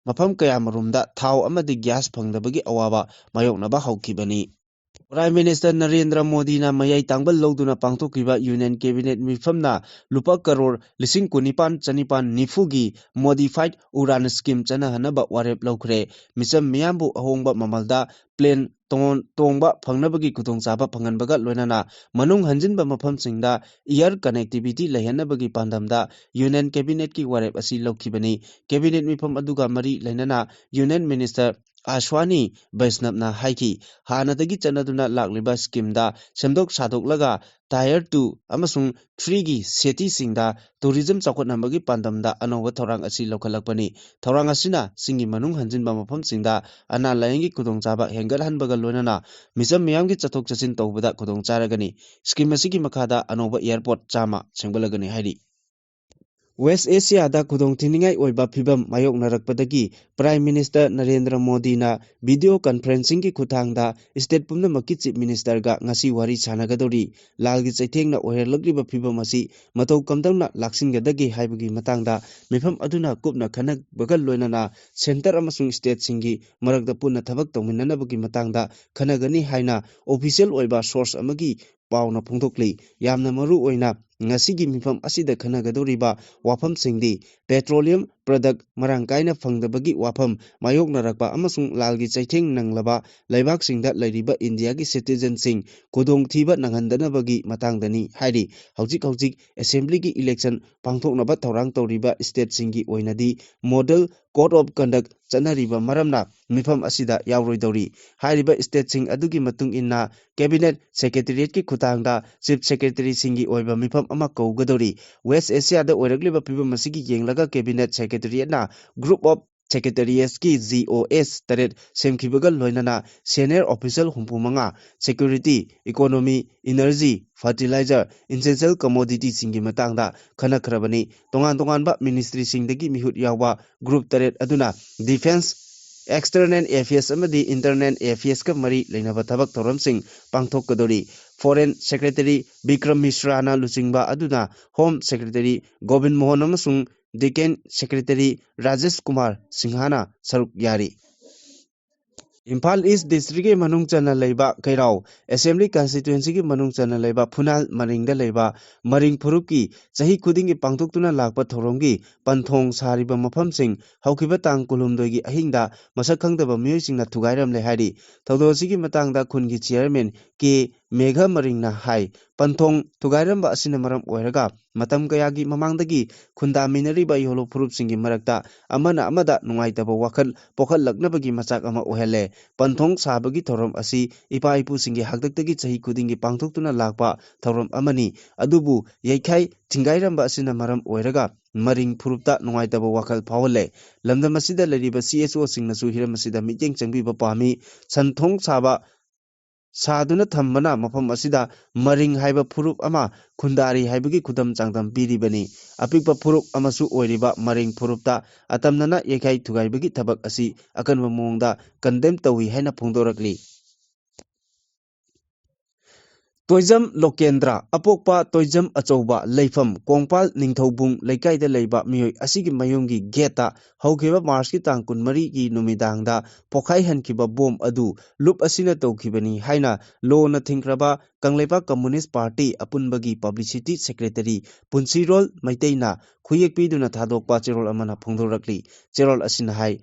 mafam kayamarumda thau amadi gas phangdabagi awaba mayoknaba hawkibani Prime Minister Narendra Modi na mayai tangbal loduna pangthokiba Union Cabinet mifamna lupa crore lising kunipan chanipan nifugi modified uran scheme chanahanaba warep lawkhre misam miyambu ahongba mamalda plane tongba phangnabagi kutongchaba phanganbaga loinana manung hanjinba mafamsingda air connectivity lehanabagi pandamda Union Cabinet ki warep asi lawkhibani Cabinet mifam aduga mari leinana Union Minister Ashwani Vaishnav haiki hanadagi chanaduna lagliba scheme da semdok sadoklaga tier 2 amasung 3 gi city singda tourism chakotnambagi pandamda anoba thorang asi lokhalakpani thorang asina singi manung hanjinba mafam singda ana layangi kudongchaba hengal hanbaga loinana misam miyamgi chathok chachin tawbada kudongcharagani scheme asigi makhada anoba airport chama sengbalagani hairi West Asia da kudong thiningai oiba phibam mayok narakpadagi Prime Minister Narendra Modi na video conferencing ki khuthangda state pumnamakki chief minister ga ngasi wari sanagadori lalgi chaithengna oherlakliba phibam asi matau kamdangna laksingadagi haibagi matangda mifam aduna kupna khanak bagal loinana center amasung state singi marakda punna thabak tawminnanabagi matangda khanagani haina official oiba source amagi pauna phungthokli yamna maru oina ngasigi mifam asida khanagadoriba wafam singdi petroleum product marang kaina phangdabagi wafam mayoknarakpa amasung lalgi chaitheng nanglaba laibak singda lairiba India gi citizen sing kudong thiba nanghandanabagi matangdani hairi hojik assembly gi election pangthoknaba thorang toriba state singi oinadi model code of conduct chanariba maramna mifam asida yawroidori hairiba state sing adugi matung inna cabinet secretariat ki khutangda chief secretary singi oiba mifam ama kaugadori West Asia da oiragliba piba masigi yenglaga cabinet secretariat na group of secretariats ki GOS taret semkhibagal loinana senior official humpumanga security economy energy fertilizer essential commodity singi matangda khanakhrabani tongan ba ministry singdagi mihut yawa group taret aduna defense external affairs amadi internal affairs ka mari leinaba thabak thoramsing pangthokkodori Foreign Secretary Vikram Misra na luchingba aduna Home Secretary Govind Mohan amasung Deccan Secretary Rajesh Kumar Singhana saruk yari Imphal East District ki manung chana leiba Kairao Assembly Constituency ki manung chana leiba Phunal Maringda leiba Maring Phurup ki chahi khuding ki pangthoktuna lakpa thoronggi panthong sariba mafam sing haukiba tang kulumdoi gi ahingda masak khangdaba miyoi singna thugairam le hari thodo sigi matangda khun gi chairman ke Megha Maringna hai Panthong Tugairamba asina maram oiraga matam kayagi mamangdagi khunda minariba yolo furup singi marakta amana amada nungaitaba wakal pokhal laknabagi machak ama ohele Panthong sabagi thorom asi ipa ipu singi hakdaktagi chahi kudingi pangthoktuna lakpa thorom amani adubu yaikhai Tingairamba asina maram oiraga Maring Purupta nungaitaba wakal phawale lamdam asida lariba CSO singnasu hiram asida miteng changbiba pami santhong saba Saduna Thambana Mafam Asida Maring Haiba Purup Ama Kundari Haibagi Kudam Changdam Biribani Apikpa Purup Amasu Oiriba Maring Purupta Atamnana Yekai Tugaibagi Tabak Asi Akan Mamongda Condemn Tawi Haina Pungdorakli Toizam Lokendra Apokpa Toizam Achouba Leifam Kongpal Ningthaubung Leikaida Leiba Mioi Asigi Mayungi Geta Haukiba Marski Tangkun Mari Gi Numidangda Pokhai Hankiba Bom Adu Lup Asina Tokibani Haina Lo na Thinkraba Kangleipa Communist Party Apunbagi Publicity Secretary Punsirol Maiteina Khuyek Piduna Thadokpa Cherol Amana Phungdorakli Cherol Asina Hai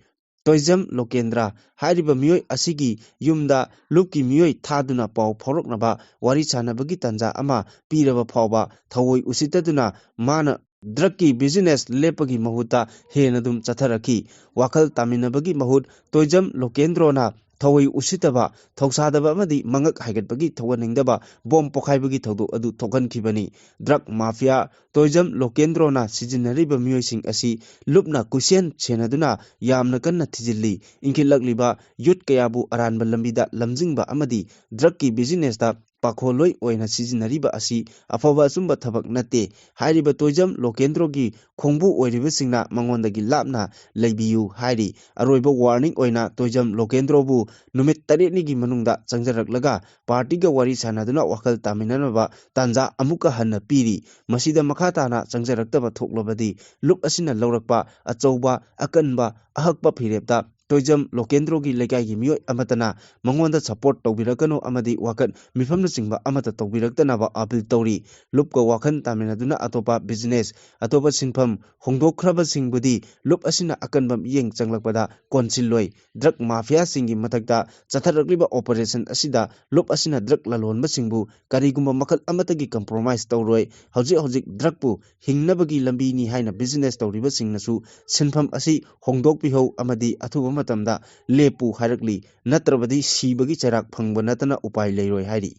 Toizam Lokendra Hariba Mioi Asigi Yumda Lupki Mioi Thaduna Pau Phoroknaba Wari Chanabagi Tanja Ama Piraba Phawba Thawoi Usitaduna Mana Drugki business lepagi mahuta henadum chatharaki wakal taminabagi mahut Toizam Lokendrona Thawoi Usitaba Thausadaba Madi Mangak Haigatbagi Thawaningdaba Bom Pokhaibagi Thodo Adu Thokan Kibani Drug Mafia Toizam Lokendrona Sijinariba Mioising Asi Lupna Kusien Chenaduna Yamna Kanna Tijili Inkilakliba Yut Kayabu Aranba Lambida Lamjingba Amadi Drugki business da Pakholoi oina Sijinariba Asi Afaba Sumba Thabak Nate Hairiba Toizam Lokendrogi Khongbu Oiribasingna Mangondagi Lapna Leibiyu Hairi Aroiba warning oina Toizam Lokendrobu Numit Taretnigi Manungda Changjaraklaga Partiga Wari Sanaduna Wakal Taminanaba Tanja Amuka Hanna Piri Masida Makhatana Changjaraktaba Thoklobadi Lup Asina Laurakpa Achouba Akanba Ahakpa Phirepta Toizam Lokendrogi Legai Mioi Amatana Mangonda support Tobirakano Amadi Wakan Mifamna Singba Amata Tobiraktanaba Apil Tori Lupka Wakan Taminaduna Atopa business Atopa Sinfam Hongdokraba Singbudi Lup Asina Akanbam Yeng Changlakpada Konsiloi Drug Mafia Singi Matakta Chatharakliba Operation Asida Lup Asina Drug Lalon Basingbu Karigumba Makal Amatagi Compromise Tauroi Hojik Drugpu Hingnabagi Lambini Haina business Tauriba Singnasu Sinfam Asi Hongdokpiho Amadi Atuba Matamda Lepu Harakli Natrabadi Shibagi Charak Pangbanatana Upai Leroy Hari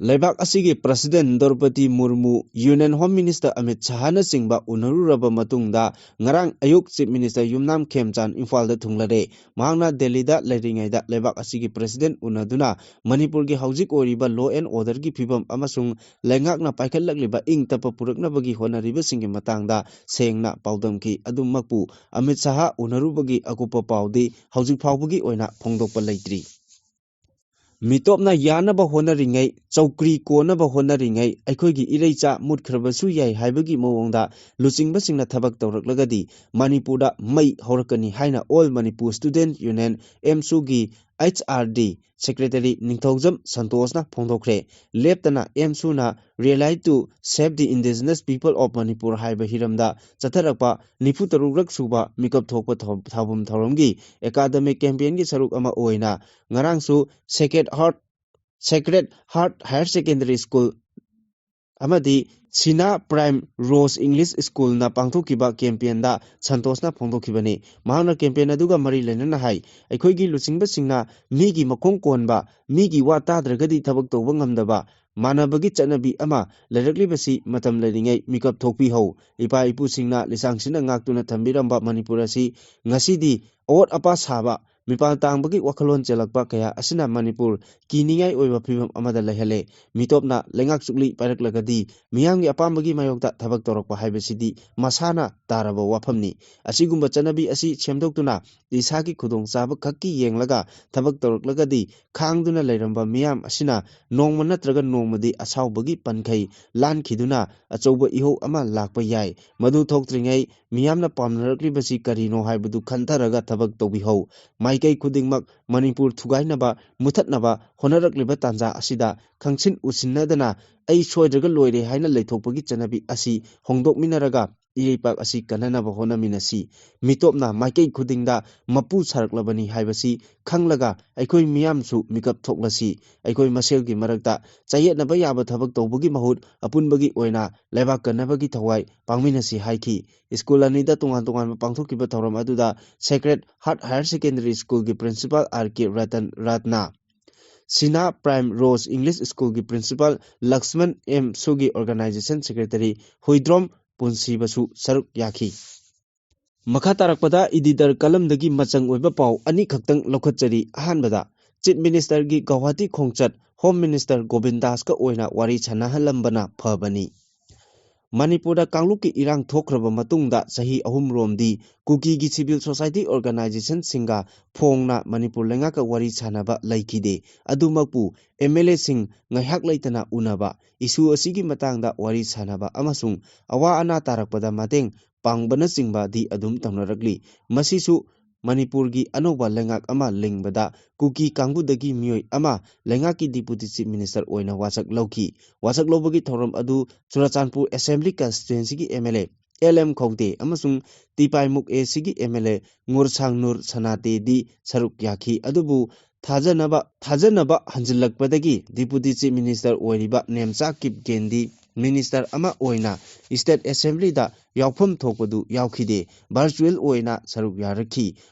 Lebak Asigi President Draupadi Murmu Union Home Minister Amit Shahana Singba Unaruraba Matungda Ngarang Ayuk Chief Minister Yumnam Khemchan Imphal Thunglare Mahangna Delhi da Leiringaida Lebak Asigi President Unaduna Manipur gi Haujik Oriba Law and Order gi Phibam Amasung Lengakna Paikhalakliba Ing Tapa Puraknabagi Honariba Singi Matangda Sengna Paudamki Adumakpu Amit Shaha Unarubagi Akupa Paudi Haujik Phawbagi Oina Phongdokpa Leitri Mitopna Yanaba Honaringai, Chaukri Konaba Honaringai, Aikogi Irecha Mutkrabasu Yai Haibagi Mawonda, Lucing Basing Tabak Taurak Manipura Mai Horakani Haina All Manipur Student Union, MSUGI, HRD, Secretary Ningthojam Santosna Pondokre, Leptana MSUNA, Realize to Save the Indigenous People of Manipur Haiba Hiramda, Chatarapa, Niputarurak Suba, Mikop Topa Thabum Tharongi, Academic Campaign Saruk Ama Oina, Ngarangsu, Sacred Heart Higher Secondary School, Amadi, Sina Prime Rose English School na pangthokiba campaign da Santosna phongdokibani mahana campaign aduga mari lenana hai aikoigi lucingba singna migi makong konba migi wa tadragadi thabak tawba ngamdaba manabagi chanabi ama lairakli matam lairingai mikap thokpi ho ipa ipu singna lisangsina ngaktuna thambiramba Manipurasi ngasidi awat apa saba Mipal Tangbagi Wakalon Jelakba Kaya Asina Manipur Kiningai Oiba Pibam Amada Lehele Mitopna Lengak Sukli Paraklagadi Miyangi Apambagi Mayokta Tabak Torokpa Haibasidi Masana Taraba Wapamni Asigumba Chanabi Asi Chemdoktuna Isaki Kudong Saba Kaki Yenglaga Tabak Toroklagadi Kangduna Lairamba Miyam Asina Nongma Natraga Nongmadi Asaubagi Pankai Lan Kiduna Achoba Iho Ama Lakpa Yai Madu Toktringai Miyamna Pamnarakli Karino Haibadu Kantaraga Tabak Tobiho Maikai Kudingmak Manipur Thugainaba Muthatnaba Honarakliba Tanja Asida Kangsin Usinadana Ai Soidraga Loire Haina Leithokpagi Chanabi Asi Hongdok Minaraga ꯏꯔꯩꯄꯥꯛ ꯑꯁꯤ ꯀꯟꯅꯅꯕ ꯍꯣꯠꯅꯃꯤꯟꯅꯁꯤ ꯃꯤꯇꯣꯞꯅ ꯃꯥꯏꯀꯩ ꯈꯨꯗꯤꯡꯗ ꯃꯄꯨ ꯁꯥꯔꯛꯂꯕꯅꯤ ꯍꯥꯏꯕꯁꯤ ꯈꯪꯂꯒ ꯑꯩꯈꯣꯏ ꯃꯤꯌꯥꯝꯁꯨ ꯃꯤꯀꯞ ꯊꯣꯛꯂꯁꯤ ꯑꯩꯈꯣꯏ ꯃꯁꯦꯜꯒꯤ ꯃꯔꯛꯇ ꯆꯌꯦꯠꯅꯕ ꯌꯥꯕ ꯊꯕꯛ ꯇꯧꯕꯒꯤ ꯃꯍꯨꯠ ꯑꯄꯨꯟꯕꯒꯤ ꯑꯣꯏꯅ ꯂꯩꯕꯥꯛ ꯀꯟꯅꯕꯒꯤ ꯊꯋꯥꯏ ꯄꯥꯡꯃꯤꯟꯅꯁꯤ ꯍꯥꯏꯈꯤ ꯁ꯭ꯀꯨꯜ ꯑꯅꯤꯗ ꯇꯣꯉꯥꯟ ꯇꯣꯉꯥꯟꯕ ꯄꯥꯡꯊꯣꯛꯈꯤꯕ ꯊꯧꯔꯝ ꯑꯗꯨꯗ ꯁꯦꯀ꯭ꯔꯦꯠ ꯍꯥꯔꯠ ꯍꯥꯌꯔ ꯁꯦꯀꯦꯟꯗꯔꯤ ꯁ꯭ꯀꯨꯜꯒꯤ ꯄ꯭ꯔꯤꯟꯁꯤꯄꯥꯜ ꯑꯥꯔ ꯀꯦ ꯔꯠꯅꯥ ꯁꯤꯅꯥ ꯄ꯭ꯔꯥꯏꯝ ꯔꯣꯖ ꯏꯪꯂꯤꯁ ꯁ꯭ꯀꯨꯜꯒꯤ ꯄ꯭ꯔꯤꯟꯁꯤꯄꯥꯜ ꯂꯛꯁꯃꯟ ꯑꯦꯝ ꯁꯨꯒꯤ ꯑꯣꯔꯒꯅꯥꯏꯖꯦꯁꯟ ꯁꯦꯀ꯭ꯔꯦꯇꯔꯤ ꯍꯨꯏꯗ꯭ꯔꯣꯝ ꯄꯨꯟꯁꯤꯕꯁꯨ ꯁꯔꯨꯛ ꯌꯥꯈꯤ ꯃꯈꯥ ꯇꯥꯔꯛꯄꯗ ꯏꯗꯤꯇꯔ ꯀꯂꯝꯗꯒꯤ ꯃꯆꯪ ꯑꯣꯏꯕ ꯄꯥꯎ ꯑꯅꯤꯈꯛꯇꯪ ꯂꯧꯈꯠꯆꯔꯤ ꯑꯍꯥꯟꯕꯗ ꯆꯤꯞ ꯃꯤꯅꯤꯁꯇꯔꯒꯤ ꯒꯧꯍꯥꯇꯤ ꯈꯣꯡꯆꯠ ꯍꯣꯝ ꯃꯤꯅꯤꯁꯇꯔ ꯒꯣꯕꯤꯟꯗ ꯗꯥꯁꯀ ꯑꯣꯏꯅ ꯋꯥꯔꯤ ꯁꯥꯟꯅꯍꯜꯂꯝꯕꯅ ꯐꯕꯅꯤ ꯃꯅꯤꯄꯨꯔꯗ ꯀꯥꯡꯂꯨꯞꯀꯤ ꯏꯔꯥꯡ ꯊꯣꯛꯈ꯭ꯔꯕ ꯃꯇꯨꯡꯗ ꯆꯍꯤ ꯑꯍꯨꯝꯔꯣꯝꯗꯤ ꯀꯨꯀꯤꯒꯤ ꯁꯤꯚꯤꯜ ꯁꯣꯁꯥꯏꯇꯤ ꯑꯣꯔꯒꯅꯥꯏꯖꯦꯁꯟꯁꯤꯡꯒ ꯐꯣꯡꯅ ꯃꯅꯤꯄꯨꯔ ꯂꯩꯉꯥꯛꯀ ꯋꯥꯔꯤ ꯁꯥꯟꯅꯕ ꯂꯩꯈꯤꯗꯦ ꯑꯗꯨꯃꯛꯄꯨ ꯑꯦꯝ.ꯑꯦꯜ.ꯑꯦꯁꯤꯡ ꯉꯥꯏꯍꯥꯛ ꯂꯩꯇꯅ ꯎꯅꯕ ꯏꯁꯨ ꯑꯁꯤꯒꯤ ꯃꯇꯥꯡꯗ ꯋꯥꯔꯤ ꯁꯥꯟꯅꯕ ꯑꯃꯁꯨꯡ ꯑꯋꯥ ꯑꯅꯥ ꯇꯥꯔꯛꯄꯗ ꯃꯇꯦꯡ ꯄꯥꯡꯕꯅꯆꯤꯡꯕꯗꯤ ꯑꯗꯨꯝ ꯇꯧꯅꯔꯛꯂꯤ ꯃꯁꯤꯁꯨ ꯃꯅꯤꯄꯨꯔꯒꯤ ꯑꯅꯧꯕ ꯂꯩꯉꯥꯛ ꯑꯃ ꯂꯤꯡꯕꯗ ꯀꯨꯀꯤ ꯀꯥꯡꯕꯨꯗꯒꯤ ꯃꯤꯑꯣꯏ ꯑꯃ ꯂꯩꯉꯥꯛꯀꯤ ꯗꯤꯄꯨꯇꯤ ꯆꯤꯞ ꯃꯤꯅꯤꯁꯇꯔ ꯑꯣꯏꯅ ꯋꯥꯁꯛ ꯂꯧꯈꯤ ꯋꯥꯁꯛ ꯂꯧꯕꯒꯤ ꯊꯧꯔꯝ ꯑꯗꯨ ꯆꯨꯔꯆꯥꯟꯄꯨꯔ ꯑꯦꯁꯦꯝꯕ꯭ꯂꯤ ꯀꯟꯁꯇꯤꯇꯨꯑꯦꯟꯁꯤꯒꯤ ꯑꯦꯝ.ꯑꯦꯜ.ꯑꯦ ꯑꯦꯜ.ꯑꯦꯝ. ꯈꯧꯇꯦ ꯑꯃꯁꯨꯡ ꯇꯤꯄꯥꯏꯃꯨꯛ ꯑꯦꯁꯤꯒꯤ ꯑꯦꯝ.ꯑꯦꯜ.ꯑꯦ ꯉꯨꯔꯁꯥꯡꯅꯨꯔ ꯁꯅꯥꯇꯦꯗꯤ ꯁꯔꯨꯛ ꯌꯥꯈꯤ ꯑꯗꯨꯕꯨ ꯊꯥꯖꯅꯕ ꯍꯟꯖꯤꯜꯂꯛꯄꯗꯒꯤ ꯗꯤꯄꯨꯇꯤ ꯆꯤꯞ ꯃꯤꯅꯤꯁꯇꯔ ꯑꯣꯏꯔꯤꯕ ꯅꯦꯝꯆꯥ ꯀꯤꯞꯒꯦꯟꯗꯤ ꯃꯤꯅꯤꯁꯇꯔ ꯑꯃ ꯑꯣꯏꯅ ꯏꯁꯇꯦꯠ ꯑꯦꯁꯦꯝꯕ꯭ꯂꯤꯗ ꯌꯥꯎꯐꯝ ꯊꯣꯛꯄꯗꯨ ꯌꯥꯎꯈꯤꯗꯦ ꯚꯔꯆꯨꯑꯦꯜ ꯑꯣꯏꯅ ꯁꯔꯨꯛ ꯌꯥꯔꯛꯈꯤ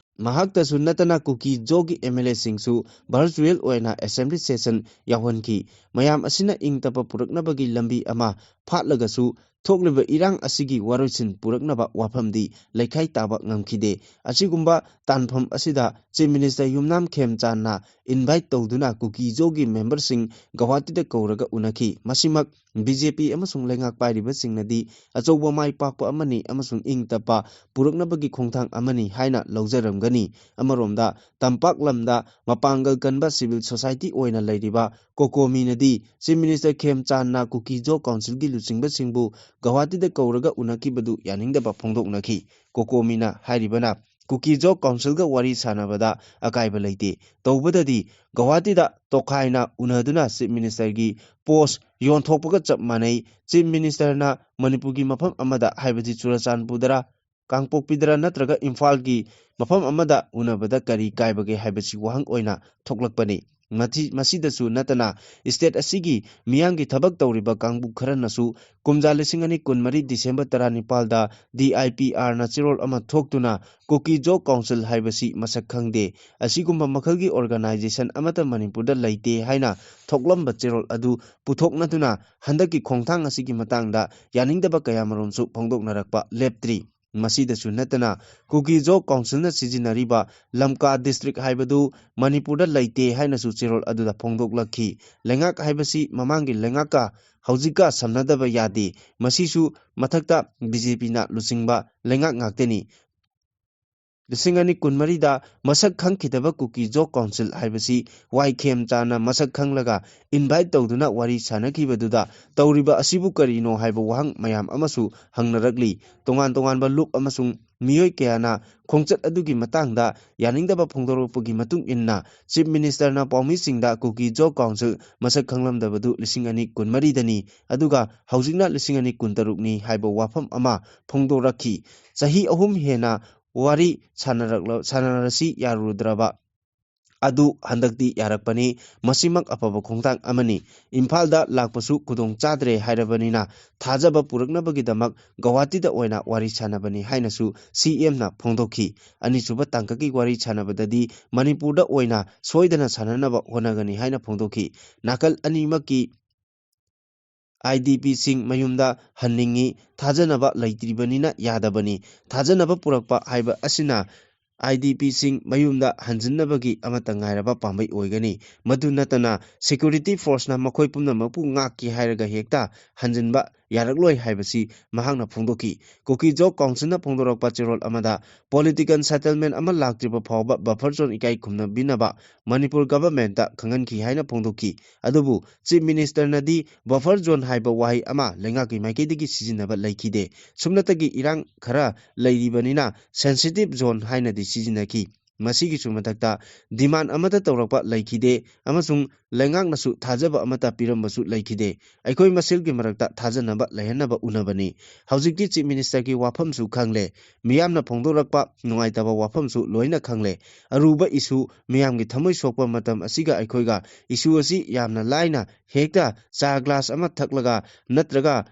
ꯃꯍꯥꯛꯇꯁꯨ ꯅꯠꯇꯅ ꯀꯨꯀꯤ ꯖꯣꯒꯤ ꯑꯦꯝ.ꯑꯦꯜ.ꯑꯦꯁꯤꯡꯁꯨ ꯚꯔꯆꯨꯑꯦꯜ ꯑꯣꯏꯅ ꯑꯦꯁꯦꯝꯕ꯭ꯂꯤ ꯁꯦꯁꯟ ꯌꯥꯎꯍꯟꯈꯤ ꯃꯌꯥꯝ ꯑꯁꯤꯅ ꯏꯪ ꯇꯞꯄ ꯄꯨꯔꯛꯅꯕꯒꯤ ꯂꯝꯕꯤ ꯑꯃ ꯐꯥꯠꯂꯒꯁꯨ ꯊꯣꯛꯂꯤꯕ ꯏꯔꯥꯡ ꯑꯁꯤꯒꯤ ꯋꯥꯔꯣꯏꯁꯤꯟ ꯄꯨꯔꯛꯅꯕ ꯋꯥꯐꯝꯗꯤ ꯂꯩꯈꯥꯏ ꯇꯥꯕ ꯉꯝꯈꯤꯗꯦ ꯑꯁꯤꯒꯨꯝꯕ ꯇꯥꯟꯐꯝ ꯑꯁꯤꯗ ꯆꯤꯞ ꯃꯤꯅꯤꯁꯇꯔ ꯌꯨꯝꯅꯥꯝ ꯈꯦꯝꯆꯥꯟꯅ ꯏꯟꯚꯥꯏꯠ ꯇꯧꯗꯨꯅ ꯀꯨꯀꯤ ꯖꯣꯒꯤ ꯃꯦꯝꯕꯔꯁꯤꯡ ꯒꯧꯍꯥꯇꯤꯗ ꯀꯧꯔꯒ ꯎꯅꯈꯤ ꯃꯁꯤꯃꯛ ꯕꯤ.ꯖꯦ.ꯄꯤ ꯑꯃꯁꯨꯡ ꯂꯩꯉꯥꯛ ꯄꯥꯏꯔꯤꯕꯁꯤꯡꯅꯗꯤ ꯑꯆꯧꯕ ꯃꯥꯏ ꯄꯥꯛꯄ ꯑꯃꯅꯤ ꯑꯃꯁꯨꯡ ꯏꯪ ꯇꯞꯄ ꯄꯨꯔꯛꯅꯕꯒꯤ ꯈꯣꯡꯊꯥꯡ ꯑꯃꯅꯤ ꯍꯥꯏꯅ ꯂꯧꯖꯔꯝꯒꯅꯤ ꯑꯃꯔꯣꯝꯗ ꯇꯝꯄꯥꯛ ꯂꯝꯗ ꯃꯄꯥꯡꯒꯜ ꯀꯟꯕ ꯁꯤꯚꯤꯜ ꯁꯣꯁꯥꯏꯇꯤ ꯑꯣꯏꯅ ꯂꯩꯔꯤꯕ ꯀꯣꯀꯣꯃꯤꯅꯗꯤ ꯆꯤꯞ ꯃꯤꯅꯤꯁꯇꯔ ꯈꯦꯝꯆꯥꯟꯅ ꯀꯨꯀꯤ ꯖꯣꯒ ꯀꯥꯎꯟꯁꯤꯜꯒꯤ ꯂꯨꯆꯤꯡꯕꯁꯤꯡꯕꯨ ꯒꯧꯍꯥꯇꯤꯗ ꯀꯧꯔꯒ ꯎꯅꯈꯤꯕꯗꯨ ꯌꯥꯅꯤꯡꯗꯕ ꯐꯣꯡꯗꯣꯛꯅꯈꯤ ꯀꯣꯀꯣꯃꯤꯅ ꯍꯥꯏꯔꯤꯕꯅ ꯀꯨꯀꯤ ꯖꯣꯒ ꯀꯥꯎꯟꯁꯤꯜꯒ ꯋꯥꯔꯤ ꯁꯥꯟꯅꯕꯗ ꯑꯀꯥꯏꯕ ꯂꯩꯇꯦ ꯇꯧꯕꯗꯗꯤ ꯒꯧꯍꯥꯇꯤꯗ ꯇꯣꯈꯥꯏꯅ ꯎꯅꯗꯨꯅ ꯆꯤꯞ ꯃꯤꯅꯤꯁꯇꯔꯒꯤ ꯄꯣꯁ ꯌꯣꯟꯊꯣꯛꯄꯒ ꯆꯞ ꯃꯥꯟꯅꯩ ꯆꯤꯞ ꯃꯤꯅꯤꯁꯇꯔꯅ ꯃꯅꯤꯄꯨꯔꯒꯤ ꯃꯐꯝ ꯑꯃꯗ ꯍꯥꯏꯕꯗꯤ ꯆꯨꯔꯆꯥꯟꯄꯨꯔꯗꯔ ꯀꯥꯡꯄꯣꯛꯄꯤꯗꯔ ꯅꯠꯇ꯭ꯔꯒ ꯏꯝꯐꯥꯜꯒꯤ ꯃꯐꯝ ꯑꯃꯗ ꯎꯅꯕꯗ ꯀꯔꯤ ꯀꯥꯏꯕꯒꯦ ꯍꯥꯏꯕꯁꯤ ꯋꯥꯍꯪ ꯑꯣꯏꯅ ꯊꯣꯛꯂꯛꯄꯅꯤ ꯃꯁꯤꯗꯁꯨ ꯅꯠꯇꯅ ꯏꯁꯇꯦꯠ ꯑꯁꯤꯒꯤ ꯃꯤꯌꯥꯝꯒꯤ ꯊꯕꯛ ꯇꯧꯔꯤꯕ ꯀꯥꯡꯕꯨ ꯈꯔꯅꯁꯨ ꯀꯨꯝꯖꯥ 2024 ꯗꯤꯁꯦꯝꯕꯔ 17ꯗ DIPRꯅ ꯆꯦꯔꯣꯜ ꯑꯃ ꯊꯣꯛꯇꯨꯅ ꯀꯨꯀꯤ ꯖꯣꯒ ꯀꯥꯎꯟꯁꯤꯜ ꯍꯥꯏꯕꯁꯤ ꯃꯁꯛ ꯈꯪꯗꯦ ꯑꯁꯤꯒꯨꯝꯕ ꯃꯈꯜꯒꯤ ꯑꯣꯔꯒꯅꯥꯏꯖꯦꯁꯟ ꯑꯃꯠꯇ ꯃꯅꯤꯄꯨꯔꯗ ꯂꯩꯇꯦ ꯍꯥꯏꯅ ꯊꯣꯛꯂꯝꯕ ꯆꯦꯔꯣꯜ ꯑꯗꯨ ꯄꯨꯊꯣꯛꯅꯗꯨꯅ ꯍꯟꯗꯛꯀꯤ ꯈꯣꯡꯊꯥꯡ ꯑꯁꯤꯒꯤ ꯃꯇꯥꯡꯗ ꯌꯥꯅꯤꯡꯗꯕ ꯀꯌꯥꯃꯔꯨꯝꯁꯨ ꯐꯣꯡꯗꯣꯛꯅꯔꯛꯄ ꯂꯦꯞꯇ꯭ꯔꯤ ꯃꯁꯤꯗꯁꯨ ꯅꯠꯇꯅ ꯀꯨꯀꯤ ꯖꯣꯒ ꯀꯥꯎꯟꯁꯤꯜꯅ ꯁꯤꯖꯤꯟꯅꯔꯤꯕ ꯂꯝꯀꯥ ꯗꯤꯁꯇ꯭ꯔꯤꯛ ꯍꯥꯏꯕꯗꯨ ꯃꯅꯤꯄꯨꯔꯗ ꯂꯩꯇꯦ ꯍꯥꯏꯅꯁꯨ ꯆꯦꯔꯣꯜ ꯑꯗꯨꯗ ꯐꯣꯡꯗꯣꯛꯂꯛꯈꯤ ꯂꯩꯉꯥꯛ ꯍꯥꯏꯕꯁꯤ ꯃꯃꯥꯡꯒꯤ ꯂꯩꯉꯥꯛꯀ ꯍꯧꯖꯤꯛꯀ ꯁꯝꯅꯗꯕ ꯌꯥꯗꯦ ꯃꯁꯤꯁꯨ ꯃꯊꯛꯇ ꯕꯤ.ꯖꯦ.ꯄꯤꯅ ꯂꯨꯆꯤꯡꯕ ꯂꯩꯉꯥꯛ ꯉꯥꯛꯇꯅꯤ 2024ꯗ ꯃꯁꯛ ꯈꯪꯈꯤꯗꯕ ꯀꯨꯀꯤ ꯖꯣꯒ ꯀꯥꯎꯟꯁꯤꯜ ꯍꯥꯏꯕꯁꯤ ꯋꯥꯏ ꯈꯦꯝꯆꯥꯟꯅ ꯃꯁꯛ ꯈꯪꯂꯒ ꯏꯟꯚꯥꯏꯠ ꯇꯧꯗꯨꯅ ꯋꯥꯔꯤ ꯁꯥꯟꯅꯈꯤꯕꯗꯨꯗ ꯇꯧꯔꯤꯕ ꯑꯁꯤꯕꯨ ꯀꯔꯤꯅꯣ ꯍꯥꯏꯕ ꯋꯥꯍꯪ ꯃꯌꯥꯝ ꯑꯃꯁꯨ ꯍꯪꯅꯔꯛꯂꯤ ꯇꯣꯉꯥꯟ ꯇꯣꯉꯥꯟꯕ ꯂꯨꯞ ꯑꯃꯁꯨꯡ ꯃꯤꯑꯣꯏ ꯀꯌꯥꯅ ꯈꯣꯡꯆꯠ ꯑꯗꯨꯒꯤ ꯃꯇꯥꯡꯗ ꯌꯥꯅꯤꯡꯗꯕ ꯐꯣꯡꯗꯣꯔꯛꯄꯒꯤ ꯃꯇꯨꯡ ꯏꯟꯅ ꯆꯤꯞ ꯃꯤꯅꯤꯁꯇꯔꯅ ꯄꯥꯎꯃꯤꯁꯤꯡꯗ ꯀꯨꯀꯤ ꯖꯣꯒ ꯀꯥꯎꯟꯁꯤꯜ ꯃꯁꯛ ꯈꯪꯂꯝꯗꯕꯗꯨ 2024ꯗꯅꯤ ꯑꯗꯨꯒ ꯍꯧꯖꯤꯛꯅ 2023ꯅꯤ ꯍꯥꯏꯕ ꯋꯥꯐꯝ ꯑꯃ ꯐꯣꯡꯗꯣꯔꯛꯈꯤ ꯆꯍꯤ 3 ꯍꯦꯟꯅ ꯋꯥꯔꯤ ꯁꯥꯟꯅꯔꯁꯤ ꯌꯥꯔꯨꯗ꯭ꯔꯕ ꯑꯗꯨ ꯍꯟꯗꯛꯇꯤ ꯌꯥꯔꯛꯄꯅꯤ ꯃꯁꯤꯃꯛ ꯑꯐꯕ ꯈꯣꯡꯊꯥꯡ ꯑꯃꯅꯤ ꯏꯝꯐꯥꯜꯗ ꯂꯥꯛꯄꯁꯨ ꯈꯨꯗꯣꯡ ꯆꯥꯗ꯭ꯔꯦ ꯍꯥꯏꯔꯕꯅꯤꯅ ꯊꯥꯖꯕ ꯄꯨꯔꯛꯅꯕꯒꯤꯗꯃꯛ ꯒꯧꯍꯥꯇꯤꯗ ꯑꯣꯏꯅ ꯋꯥꯔꯤ ꯁꯥꯟꯅꯕꯅꯤ ꯍꯥꯏꯅꯁꯨ सी.एम.ꯅ ꯐꯣꯡꯗꯣꯛꯈꯤ ꯑꯅꯤꯁꯨꯕ ꯇꯥꯡꯀꯛꯀꯤ ꯋꯥꯔꯤ ꯁꯥꯟꯅꯕꯗꯗꯤ ꯃꯅꯤꯄꯨꯔꯗ ꯑꯣꯏꯅ ꯁꯣꯏꯗꯅ ꯁꯥꯟꯅꯅꯕ ꯍꯣꯠꯅꯒꯅꯤ ꯍꯥꯏꯅ ꯐꯣꯡꯗꯣꯛꯈꯤ ꯅꯥꯀꯜ ꯑꯅꯤꯃꯛꯀꯤ IDPꯁꯤꯡ ꯃꯌꯨꯝꯗ ꯍꯟꯅꯤꯡꯉꯤ ꯊꯥꯖꯅꯕ ꯂꯩꯇ꯭ꯔꯤꯕꯅꯤꯅ ꯌꯥꯗꯕꯅꯤ ꯊꯥꯖꯅꯕ ꯄꯨꯔꯛꯄ ꯍꯥꯏꯕ ꯑꯁꯤꯅ IDPꯁꯤꯡ ꯃꯌꯨꯝꯗ ꯍꯟꯖꯤꯟꯅꯕꯒꯤ ꯑꯃꯠꯇ ꯉꯥꯏꯔꯕ ꯄꯥꯝꯕꯩ ꯑꯣꯏꯒꯅꯤ ꯃꯗꯨ ꯅꯠꯇꯅ ꯁꯦꯀ꯭ꯌꯨꯔꯤꯇꯤ ꯐꯣꯔꯁꯅ ꯃꯈꯣꯏ ꯄꯨꯝꯅꯃꯛꯄꯨ ꯉꯥꯛꯀꯦ ꯍꯥꯏꯔꯒ ꯍꯦꯛꯇ ꯍꯟꯖꯤꯟꯕ ꯌꯥꯔꯛꯂꯣꯏ ꯍꯥꯏꯕꯁꯤ ꯃꯍꯥꯛꯅ ꯐꯣꯡꯗꯣꯛꯈꯤ ꯀꯨꯀꯤ ꯖꯣꯒ ꯀꯥꯎꯟꯁꯤꯜꯅ ꯐꯣꯡꯗꯣꯔꯛꯄ ꯆꯦꯔꯣꯜ ꯑꯃꯗ ꯄꯣꯂꯤꯇꯤꯀꯦꯜ ꯁꯦꯇꯜꯃꯦꯟꯠ ꯑꯃ ꯂꯥꯛꯇ꯭ꯔꯤꯕ ꯐꯥꯎꯕ ꯕꯐꯔ ꯖꯣꯟ ꯏꯀꯥꯏ ꯈꯨꯝꯅꯕꯤꯅꯕ ꯃꯅꯤꯄꯨꯔ ꯒꯚꯔꯟꯃꯦꯟꯠꯇ ꯈꯪꯍꯟꯈꯤ ꯍꯥꯏꯅ ꯐꯣꯡꯗꯣꯛꯈꯤ ꯑꯗꯨꯕꯨ ꯆꯤꯞ ꯃꯤꯅꯤꯁꯇꯔꯅꯗꯤ ꯕꯐꯔ ꯖꯣꯟ ꯍꯥꯏꯕ ꯋꯥꯍꯩ ꯑꯃ ꯂꯩꯉꯥꯛꯀꯤ ꯃꯥꯏꯀꯩꯗꯒꯤ ꯁꯤꯖꯤꯟꯅꯕ ꯂꯩꯈꯤꯗꯦ ꯁꯨꯞꯅꯇꯒꯤ ꯏꯔꯥꯡ ꯈꯔ ꯂꯩꯔꯤꯕꯅꯤꯅ ꯁꯦꯟꯁꯤꯇꯤꯚ ꯖꯣꯟ ꯍꯥꯏꯅꯗꯤ ꯁꯤꯖꯤꯟꯅꯈꯤ ꯃꯁꯤꯒꯤꯁꯨ ꯃꯊꯛꯇ ꯗꯤꯃꯥꯟ ꯑꯃꯠꯇ ꯇꯧꯔꯛꯄ ꯂꯩꯈꯤꯗꯦ ꯑꯃꯁꯨꯡ ꯂꯩꯉꯥꯛꯅꯁꯨ ꯊꯥꯖꯕ ꯑꯃꯠꯇ ꯄꯤꯔꯝꯕꯁꯨ ꯂꯩꯈꯤꯗꯦ꯫ ꯑꯩꯈꯣꯏ ꯃꯁꯦꯜꯒꯤ ꯃꯔꯛꯇ ꯊꯥꯖꯅꯕ ꯂꯩꯍꯟꯅꯕ ꯎꯅꯕꯅꯤ꯫ ꯍꯧꯖꯤꯛꯇꯤ ꯆꯤꯐ ꯃꯤꯅꯤꯁꯇꯔꯒꯤ ꯋꯥꯐꯝꯁꯨ ꯈꯪꯂꯦ, ꯃꯤꯌꯥꯝꯅ ꯐꯣꯡꯗꯣꯔꯛꯄ ꯅꯨꯡꯉꯥꯏꯇꯕ ꯋꯥꯐꯝꯁꯨ ꯂꯣꯏꯅ ꯈꯪꯂꯦ꯫ ꯑꯔꯨꯕ ꯏꯁꯨ, ꯃꯤꯌꯥꯝꯒꯤ ꯊꯃꯣꯏ ꯁꯣꯛꯄ ꯃꯇꯝ ꯑꯁꯤꯒ ꯑꯩꯈꯣꯏꯒ ꯏꯁꯨ ꯑꯁꯤ ꯌꯥꯝꯅ ꯂꯥꯏꯅ ꯍꯦꯛꯇ ꯆꯥ ꯒ꯭ꯂꯥꯁ ꯑꯃ ꯊꯛꯂꯒ ꯅꯠꯇ꯭ꯔꯒ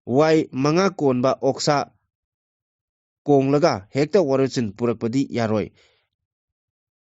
ꯋꯥꯏ 5 ꯀꯣꯟꯕ ꯑꯣꯛꯁꯥ ꯀꯣꯡꯂꯒ ꯍꯦꯛꯇ ꯋꯥꯔꯣꯏꯁꯤꯟ ꯄꯨꯔꯛꯄꯗꯤ ꯌꯥꯔꯣꯏ꯫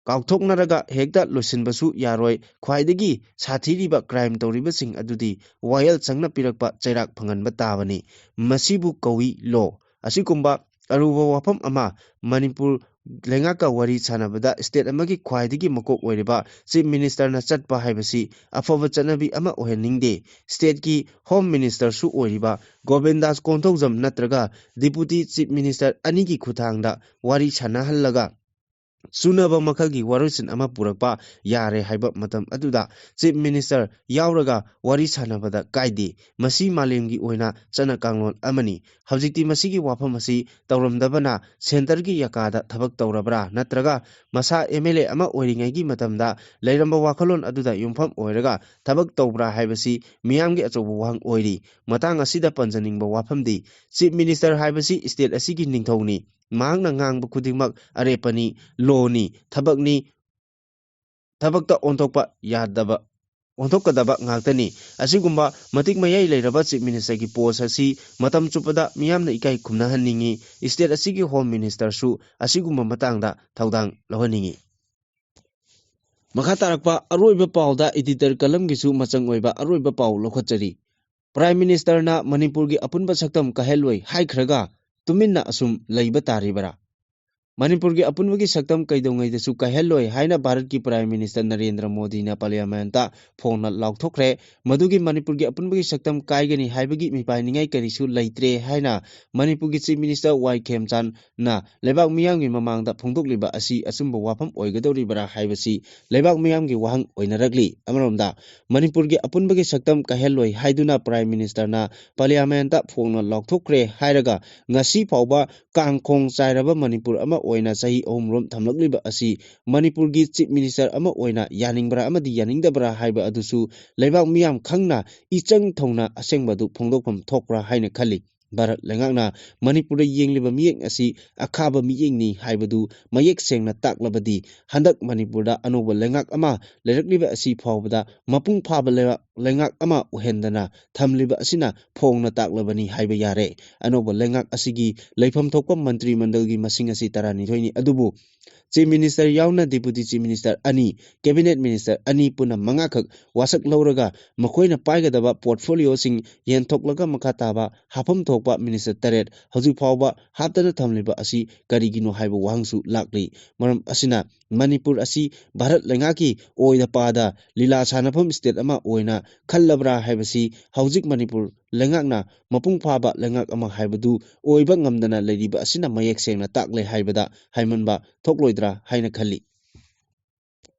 ꯀꯥꯎꯊꯣꯛꯅꯔꯒ ꯍꯦꯛꯇ ꯂꯣꯏꯁꯤꯟꯕꯁꯨ ꯌꯥꯔꯣꯏ꯫ ꯈ꯭ꯋꯥꯏꯗꯒꯤ ꯁꯥꯊꯤꯔꯤꯕ ꯀ꯭ꯔꯥꯏꯝ ꯇꯧꯔꯤꯕꯁꯤꯡ ꯑꯗꯨꯗꯤ ꯋꯥꯌꯦꯜ ꯆꯪꯅ ꯄꯤꯔꯛꯄ ꯆꯩꯔꯥꯛ ꯐꯪꯍꯟꯕ ꯇꯥꯕꯅꯤ꯫ ꯃꯁꯤꯕꯨ ꯀꯧꯏ ꯂꯣ꯫ ꯑꯁꯤꯒꯨꯝꯕ ꯑꯔꯨꯕ ꯋꯥꯐꯝ ꯑꯃ ꯃꯅꯤꯄꯨꯔ ꯂꯩꯉꯥꯛꯀ ꯋꯥꯔꯤ ꯁꯥꯅꯕꯗ ꯁ꯭ꯇꯦꯠ ꯑꯃꯒꯤ ꯈ꯭ꯋꯥꯏꯗꯒꯤ ꯃꯀꯣꯛ ꯑꯣꯏꯔꯤꯕ ꯆꯤꯐ ꯃꯤꯅꯤꯁꯇꯔꯅ ꯆꯠꯄ ꯍꯥꯏꯕꯁꯤ ꯑꯐꯕ ꯆꯠꯅꯕꯤ ꯑꯃ ꯑꯣꯏꯍꯟꯅꯤꯡꯗꯦ꯫ ꯁ꯭ꯇꯦꯠꯀꯤ ꯍꯣꯝ ꯃꯤꯅꯤꯁꯇꯔꯁꯨ ꯑꯣꯏꯔꯤꯕ ꯒꯣꯕꯤꯟꯗꯥꯁ ꯀꯣꯟꯊꯧꯖꯝ ꯅꯠꯇ꯭ꯔꯒ ꯗꯤꯄꯨꯇꯤ ꯆꯤꯐ ꯃꯤꯅꯤꯁꯇꯔ ꯑꯅꯤꯒꯤ ꯈꯨꯠꯊꯥꯡꯗ ꯋꯥꯔꯤ ꯁꯥꯅꯍꯜꯂꯒ ꯆꯨꯅꯕ ꯃꯈꯜꯒꯤ ꯋꯥꯔꯣꯏꯁꯤꯟ ꯑꯃ ꯄꯨꯔꯛꯄ ꯌꯥꯔꯦ ꯍꯥꯏꯕ ꯃꯇꯝ ꯑꯗꯨꯗ ꯆꯤꯐ ꯃꯤꯅꯤꯁꯇꯔ ꯌꯥꯎꯔꯒ ꯋꯥꯔꯤ ꯁꯥꯅꯕꯗ ꯀꯥꯏꯗꯦ꯫ ꯃꯁꯤ ꯃꯥꯂꯦꯝꯒꯤ ꯑꯣꯏꯅ ꯆꯠꯅ ꯀꯥꯡꯂꯣꯟ ꯑꯃꯅꯤ꯫ ꯍꯧꯖꯤꯛꯇꯤ ꯃꯁꯤꯒꯤ ꯋꯥꯐꯝ ꯑꯁꯤ ꯇꯧꯔꯝꯗꯕꯅ ꯁꯦꯟꯇꯔꯒꯤ ꯌꯥꯀꯥꯗ ꯊꯕꯛ ꯇꯧꯔꯕ꯭ꯔꯥ ꯅꯠꯇ꯭ꯔꯒ ꯃꯁꯥ MLA ꯑꯃ ꯑꯣꯏꯔꯤꯉꯩꯒꯤ ꯃꯇꯝꯗ ꯂꯩꯔꯝꯕ ꯋꯥꯈꯜꯂꯣꯟ ꯑꯗꯨꯗ ꯌꯨꯝꯐꯝ ꯑꯣꯏꯔꯒ ꯊꯕꯛ ꯇꯧꯕ꯭ꯔꯥ ꯍꯥꯏꯕꯁꯤ ꯃꯤꯌꯥꯝꯒꯤ ꯑꯆꯧꯕ ꯋꯥꯍꯪ ꯑꯣꯏꯔꯤ꯫ ꯃꯇꯥꯡ ꯑꯁꯤꯗ ꯄꯟꯖꯅꯤꯡꯕ ꯋꯥꯐꯝꯗꯤ ꯆꯤꯐ ꯃꯤꯅꯤꯁꯇꯔ ꯍꯥꯏꯕꯁꯤ ꯁ꯭ꯇꯦꯠ ꯑꯁꯤꯒꯤ ꯅꯤꯡꯊꯧꯅꯤ꯫ ꯃꯍꯥꯛꯅ ꯉꯥꯡꯕ ꯈꯨꯗꯤꯡꯃꯛ ꯑꯔꯦꯞꯄꯅꯤ, ꯂꯣꯅꯤ, ꯊꯕꯛꯅꯤ, ꯊꯕꯛꯇ ꯑꯣꯟꯊꯣꯛꯀꯗꯕ ꯉꯥꯛꯇꯅꯤ꯫ ꯑꯁꯤꯒꯨꯝꯕ ꯃꯇꯤꯛ ꯃꯌꯥꯏ ꯂꯩꯔꯕ ꯆꯤꯐ ꯃꯤꯅꯤꯁꯇꯔꯒꯤ ꯄꯣꯁ ꯑꯁꯤ ꯃꯇꯝ ꯆꯨꯞꯄꯗ ꯃꯤꯌꯥꯝꯅ ꯏꯀꯥꯏ ꯈꯨꯝꯅꯍꯟꯅꯤꯡꯉꯤ꯫ ꯁ꯭ꯇꯦꯠ ꯑꯁꯤꯒꯤ ꯍꯣꯝ ꯃꯤꯅꯤꯁꯇꯔꯁꯨ ꯑꯁꯤꯒꯨꯝꯕ ꯃꯇꯥꯡꯗ ꯊꯧꯗꯥꯡ ꯂꯧꯍꯟꯅꯤꯡꯉꯤ꯫ ꯃꯈꯥ ꯇꯥꯔꯛꯄ ꯑꯔꯣꯏꯕ ꯄꯥꯎꯗ ꯏꯗꯤꯇꯔ ꯀꯂꯝꯒꯤꯁꯨ ꯃꯆꯪ ꯑꯣꯏꯕ ꯑꯔꯣꯏꯕ ꯄꯥꯎ ꯂꯧꯈꯠꯆꯔꯤ꯫ ꯄ꯭ꯔꯥꯏꯝ ꯃꯤꯅꯤꯁꯇꯔꯅ ꯃꯅꯤꯄꯨꯔꯒꯤ ꯑꯄꯨꯟꯕ ꯁꯛꯇꯝ ꯀꯥꯏꯍꯜꯂꯣꯏ ꯍꯥꯏꯈ꯭ꯔꯒ ꯇꯨꯃꯤꯟꯅ ꯑꯁꯨꯝ ꯂꯩꯕ ꯇꯥꯔꯤꯕꯔꯥ? ꯃꯅꯤꯄꯨꯔꯒꯤ ꯑꯄꯨꯟꯕꯒꯤ ꯁꯛꯇꯝ ꯀꯩꯗꯧꯉꯩꯗꯁꯨ ꯀꯥꯏꯍꯜꯂꯣꯏ ꯍꯥꯏꯅ ꯚꯥꯔꯠꯀꯤ ꯄ꯭ꯔꯥꯏꯝ ꯃꯤꯅꯤꯁꯇꯔ ꯅꯔꯦꯟꯗ꯭ꯔ ꯃꯣꯗꯤꯅ ꯄꯥꯔꯂꯤꯌꯥꯃꯦꯟꯇ ꯐꯣꯡꯅ ꯂꯥꯎꯊꯣꯛꯈ꯭ꯔꯦ꯫ ꯃꯗꯨꯒꯤ ꯃꯅꯤꯄꯨꯔꯒꯤ ꯑꯄꯨꯟꯕꯒꯤ ꯁꯛꯇꯝ ꯀꯥꯏꯒꯅꯤ ꯍꯥꯏꯕꯒꯤ ꯃꯤꯄꯥꯏꯅꯤꯡꯉꯥꯏ ꯀꯔꯤꯁꯨ ꯂꯩꯇ꯭ꯔꯦ ꯍꯥꯏꯅ ꯃꯅꯤꯄꯨꯔꯒꯤ ꯆꯤꯐ ꯃꯤꯅꯤꯁꯇꯔ ꯋꯥꯏ ꯈꯦꯝꯆꯥꯟꯗꯅ ꯂꯩꯕꯥꯛ ꯃꯤꯌꯥꯝꯒꯤ ꯃꯃꯥꯡꯗ ꯐꯣꯡꯗꯣꯛꯂꯤꯕ ꯑꯁꯤ ꯑꯆꯨꯝꯕ ꯋꯥꯐꯝ ꯑꯣꯏꯒꯗꯧꯔꯤꯕꯔꯥ ꯍꯥꯏꯕꯁꯤ ꯂꯩꯕꯥꯛ ꯃꯤꯌꯥꯝꯒꯤ ꯋꯥꯍꯪ ꯑꯣꯏꯅꯔꯛꯂꯤ꯫ ꯑꯃꯔꯣꯝꯗ ꯃꯅꯤꯄꯨꯔꯒꯤ ꯑꯄꯨꯟꯕꯒꯤ ꯁꯛꯇꯝ ꯀꯥꯏꯍꯜꯂꯣꯏ ꯍꯥꯏꯗꯨꯅ ꯄ꯭ꯔꯥꯏꯝ ꯃꯤꯅꯤꯁꯇꯔꯅ ꯄꯥꯔꯂꯤꯌꯥꯃꯦꯟꯇ ꯐꯣꯡꯅ ꯂꯥꯎꯊꯣꯛꯈ꯭ꯔꯦ ꯍꯥꯏꯔꯒ ꯉꯁꯤ ꯐꯥꯎꯕ ꯀꯥꯡꯈꯣꯡ ꯆꯥꯏꯔꯕ ꯃꯅꯤꯄꯨꯔ ꯑꯃ ꯑꯣꯏꯅ ꯆꯍꯤ 3 ꯊꯝꯂꯛꯂꯤꯕ ꯑꯁꯤ ꯃꯅꯤꯄꯨꯔꯒꯤ ꯆꯤꯐ ꯃꯤꯅꯤꯁꯇꯔ ꯑꯃ ꯑꯣꯏꯅ ꯌꯥꯅꯤꯡꯕ꯭ꯔꯥ ꯑꯃꯗꯤ ꯌꯥꯅꯤꯡꯗꯕ꯭ꯔꯥ ꯍꯥꯏꯕ ꯑꯗꯨꯁꯨ ꯂꯩꯕꯥꯛ ꯃꯤꯌꯥꯝ ꯈꯪꯅ ꯏꯆꯪ ꯊꯧꯅ ꯑꯁꯦꯡꯕꯗꯨ ꯐꯣꯡꯗꯣꯛꯐꯝ ꯊꯣꯛꯄ꯭ꯔꯥ ꯍꯥꯏꯅ ꯈꯜꯂꯤ꯫ ꯚꯥꯔꯠ ꯂꯩꯉꯥꯛꯅ ꯃꯅꯤꯄꯨꯔꯗ ꯌꯦꯡꯂꯤꯕ ꯃꯤꯠꯌꯦꯡ ꯑꯁꯤ ꯑꯈꯥꯕ ꯃꯤꯠꯌꯦꯡꯅꯤ ꯍꯥꯏꯕꯗꯨ ꯃꯌꯦꯛ ꯁꯦꯡꯅ ꯇꯥꯛꯂꯕꯗꯤ ꯍꯟꯗꯛ ꯃꯅꯤꯄꯨꯔꯗ ꯑꯅꯧꯕ ꯂꯩꯉꯥꯛ ꯑꯃ ꯂꯩꯔꯛꯂꯤꯕ ꯑꯁꯤ ꯐꯥꯎꯕꯗ ꯃꯄꯨꯡ ꯐꯥꯕ ꯂꯩꯉꯥꯛ ꯑꯃ ꯑꯣꯏꯍꯟꯗꯅ ꯊꯝꯂꯤꯕ ꯑꯁꯤꯅ ꯐꯣꯡꯅ ꯇꯥꯛꯂꯕꯅꯤ ꯍꯥꯏꯕ ꯌꯥꯔꯦ꯫ ꯑꯅꯧꯕ ꯂꯩꯉꯥꯛ ꯑꯁꯤꯒꯤ ꯂꯩꯐꯝ ꯊꯣꯛꯄ ꯃꯟꯇ꯭ꯔꯤ ꯃꯟꯗꯜꯒꯤ ꯃꯁꯤꯡ ꯑꯁꯤ 12ꯅꯤ꯫ ꯑꯗꯨꯕꯨ ꯆꯤꯐ ꯃꯤꯅꯤꯁꯇꯔ ꯌꯥꯎꯅ deputy chief minister 2, cabinet minister 2 ꯄꯨꯟꯅ 5ꯈꯛ ꯋꯥꯁꯛ ꯂꯧꯔꯒ ꯃꯈꯣꯏꯅ ꯄꯥꯏꯒꯗꯕ ꯄꯣꯔꯠꯐꯣꯂꯤꯑꯣꯁꯤꯡ ꯌꯦꯟꯊꯣꯛꯂꯒ ꯃꯈꯥ ꯇꯥꯕ ꯍꯥꯞꯐꯝ ꯊꯣꯛꯄ ꯃꯤꯅꯤꯁꯇꯔ 9 ꯍꯧꯖꯤꯛ ꯐꯥꯎꯕ ꯍꯥꯞꯇꯅ ꯊꯝꯂꯤꯕ ꯑꯁꯤ ꯀꯔꯤꯒꯤꯅꯣ ꯍꯥꯏꯕ ꯋꯥꯍꯪꯁꯨ ꯂꯥꯛꯂꯤ꯫ ꯃꯔꯝ ꯑꯁꯤꯅ ꯃꯅꯤꯄꯨꯔ ꯑꯁꯤ ꯚꯥꯔꯠ ꯂꯩꯉꯥꯛꯀꯤ ꯑꯣꯏꯗ ꯄꯥꯗ ꯂꯤꯂꯥ ꯁꯥꯟꯅꯐꯝ ꯁ꯭ꯇꯦꯠ ꯑꯃ ꯑꯣꯏꯅ ꯈꯜꯂꯕ꯭ꯔꯥ ꯍꯥꯏꯕꯁꯤ ꯍꯧꯖꯤꯛ ꯃꯅꯤꯄꯨꯔ ꯂꯩꯉꯥꯛꯅ ꯃꯄꯨꯡ ꯐꯥꯕ ꯂꯩꯉꯥꯛ ꯑꯃ ꯍꯥꯏꯕꯗꯨ ꯑꯣꯏꯕ ꯉꯝꯗꯅ ꯂꯩꯔꯤꯕ ꯑꯁꯤꯅ ꯃꯌꯦꯛ ꯁꯦꯡꯅ ꯇꯥꯛꯂꯦ ꯍꯥꯏꯕꯗ ꯍꯥꯏꯃꯟꯕ ꯊꯣꯛꯂꯣꯏꯗ꯭ꯔꯥ ꯍꯥꯏꯅ ꯈꯜꯂꯤ꯫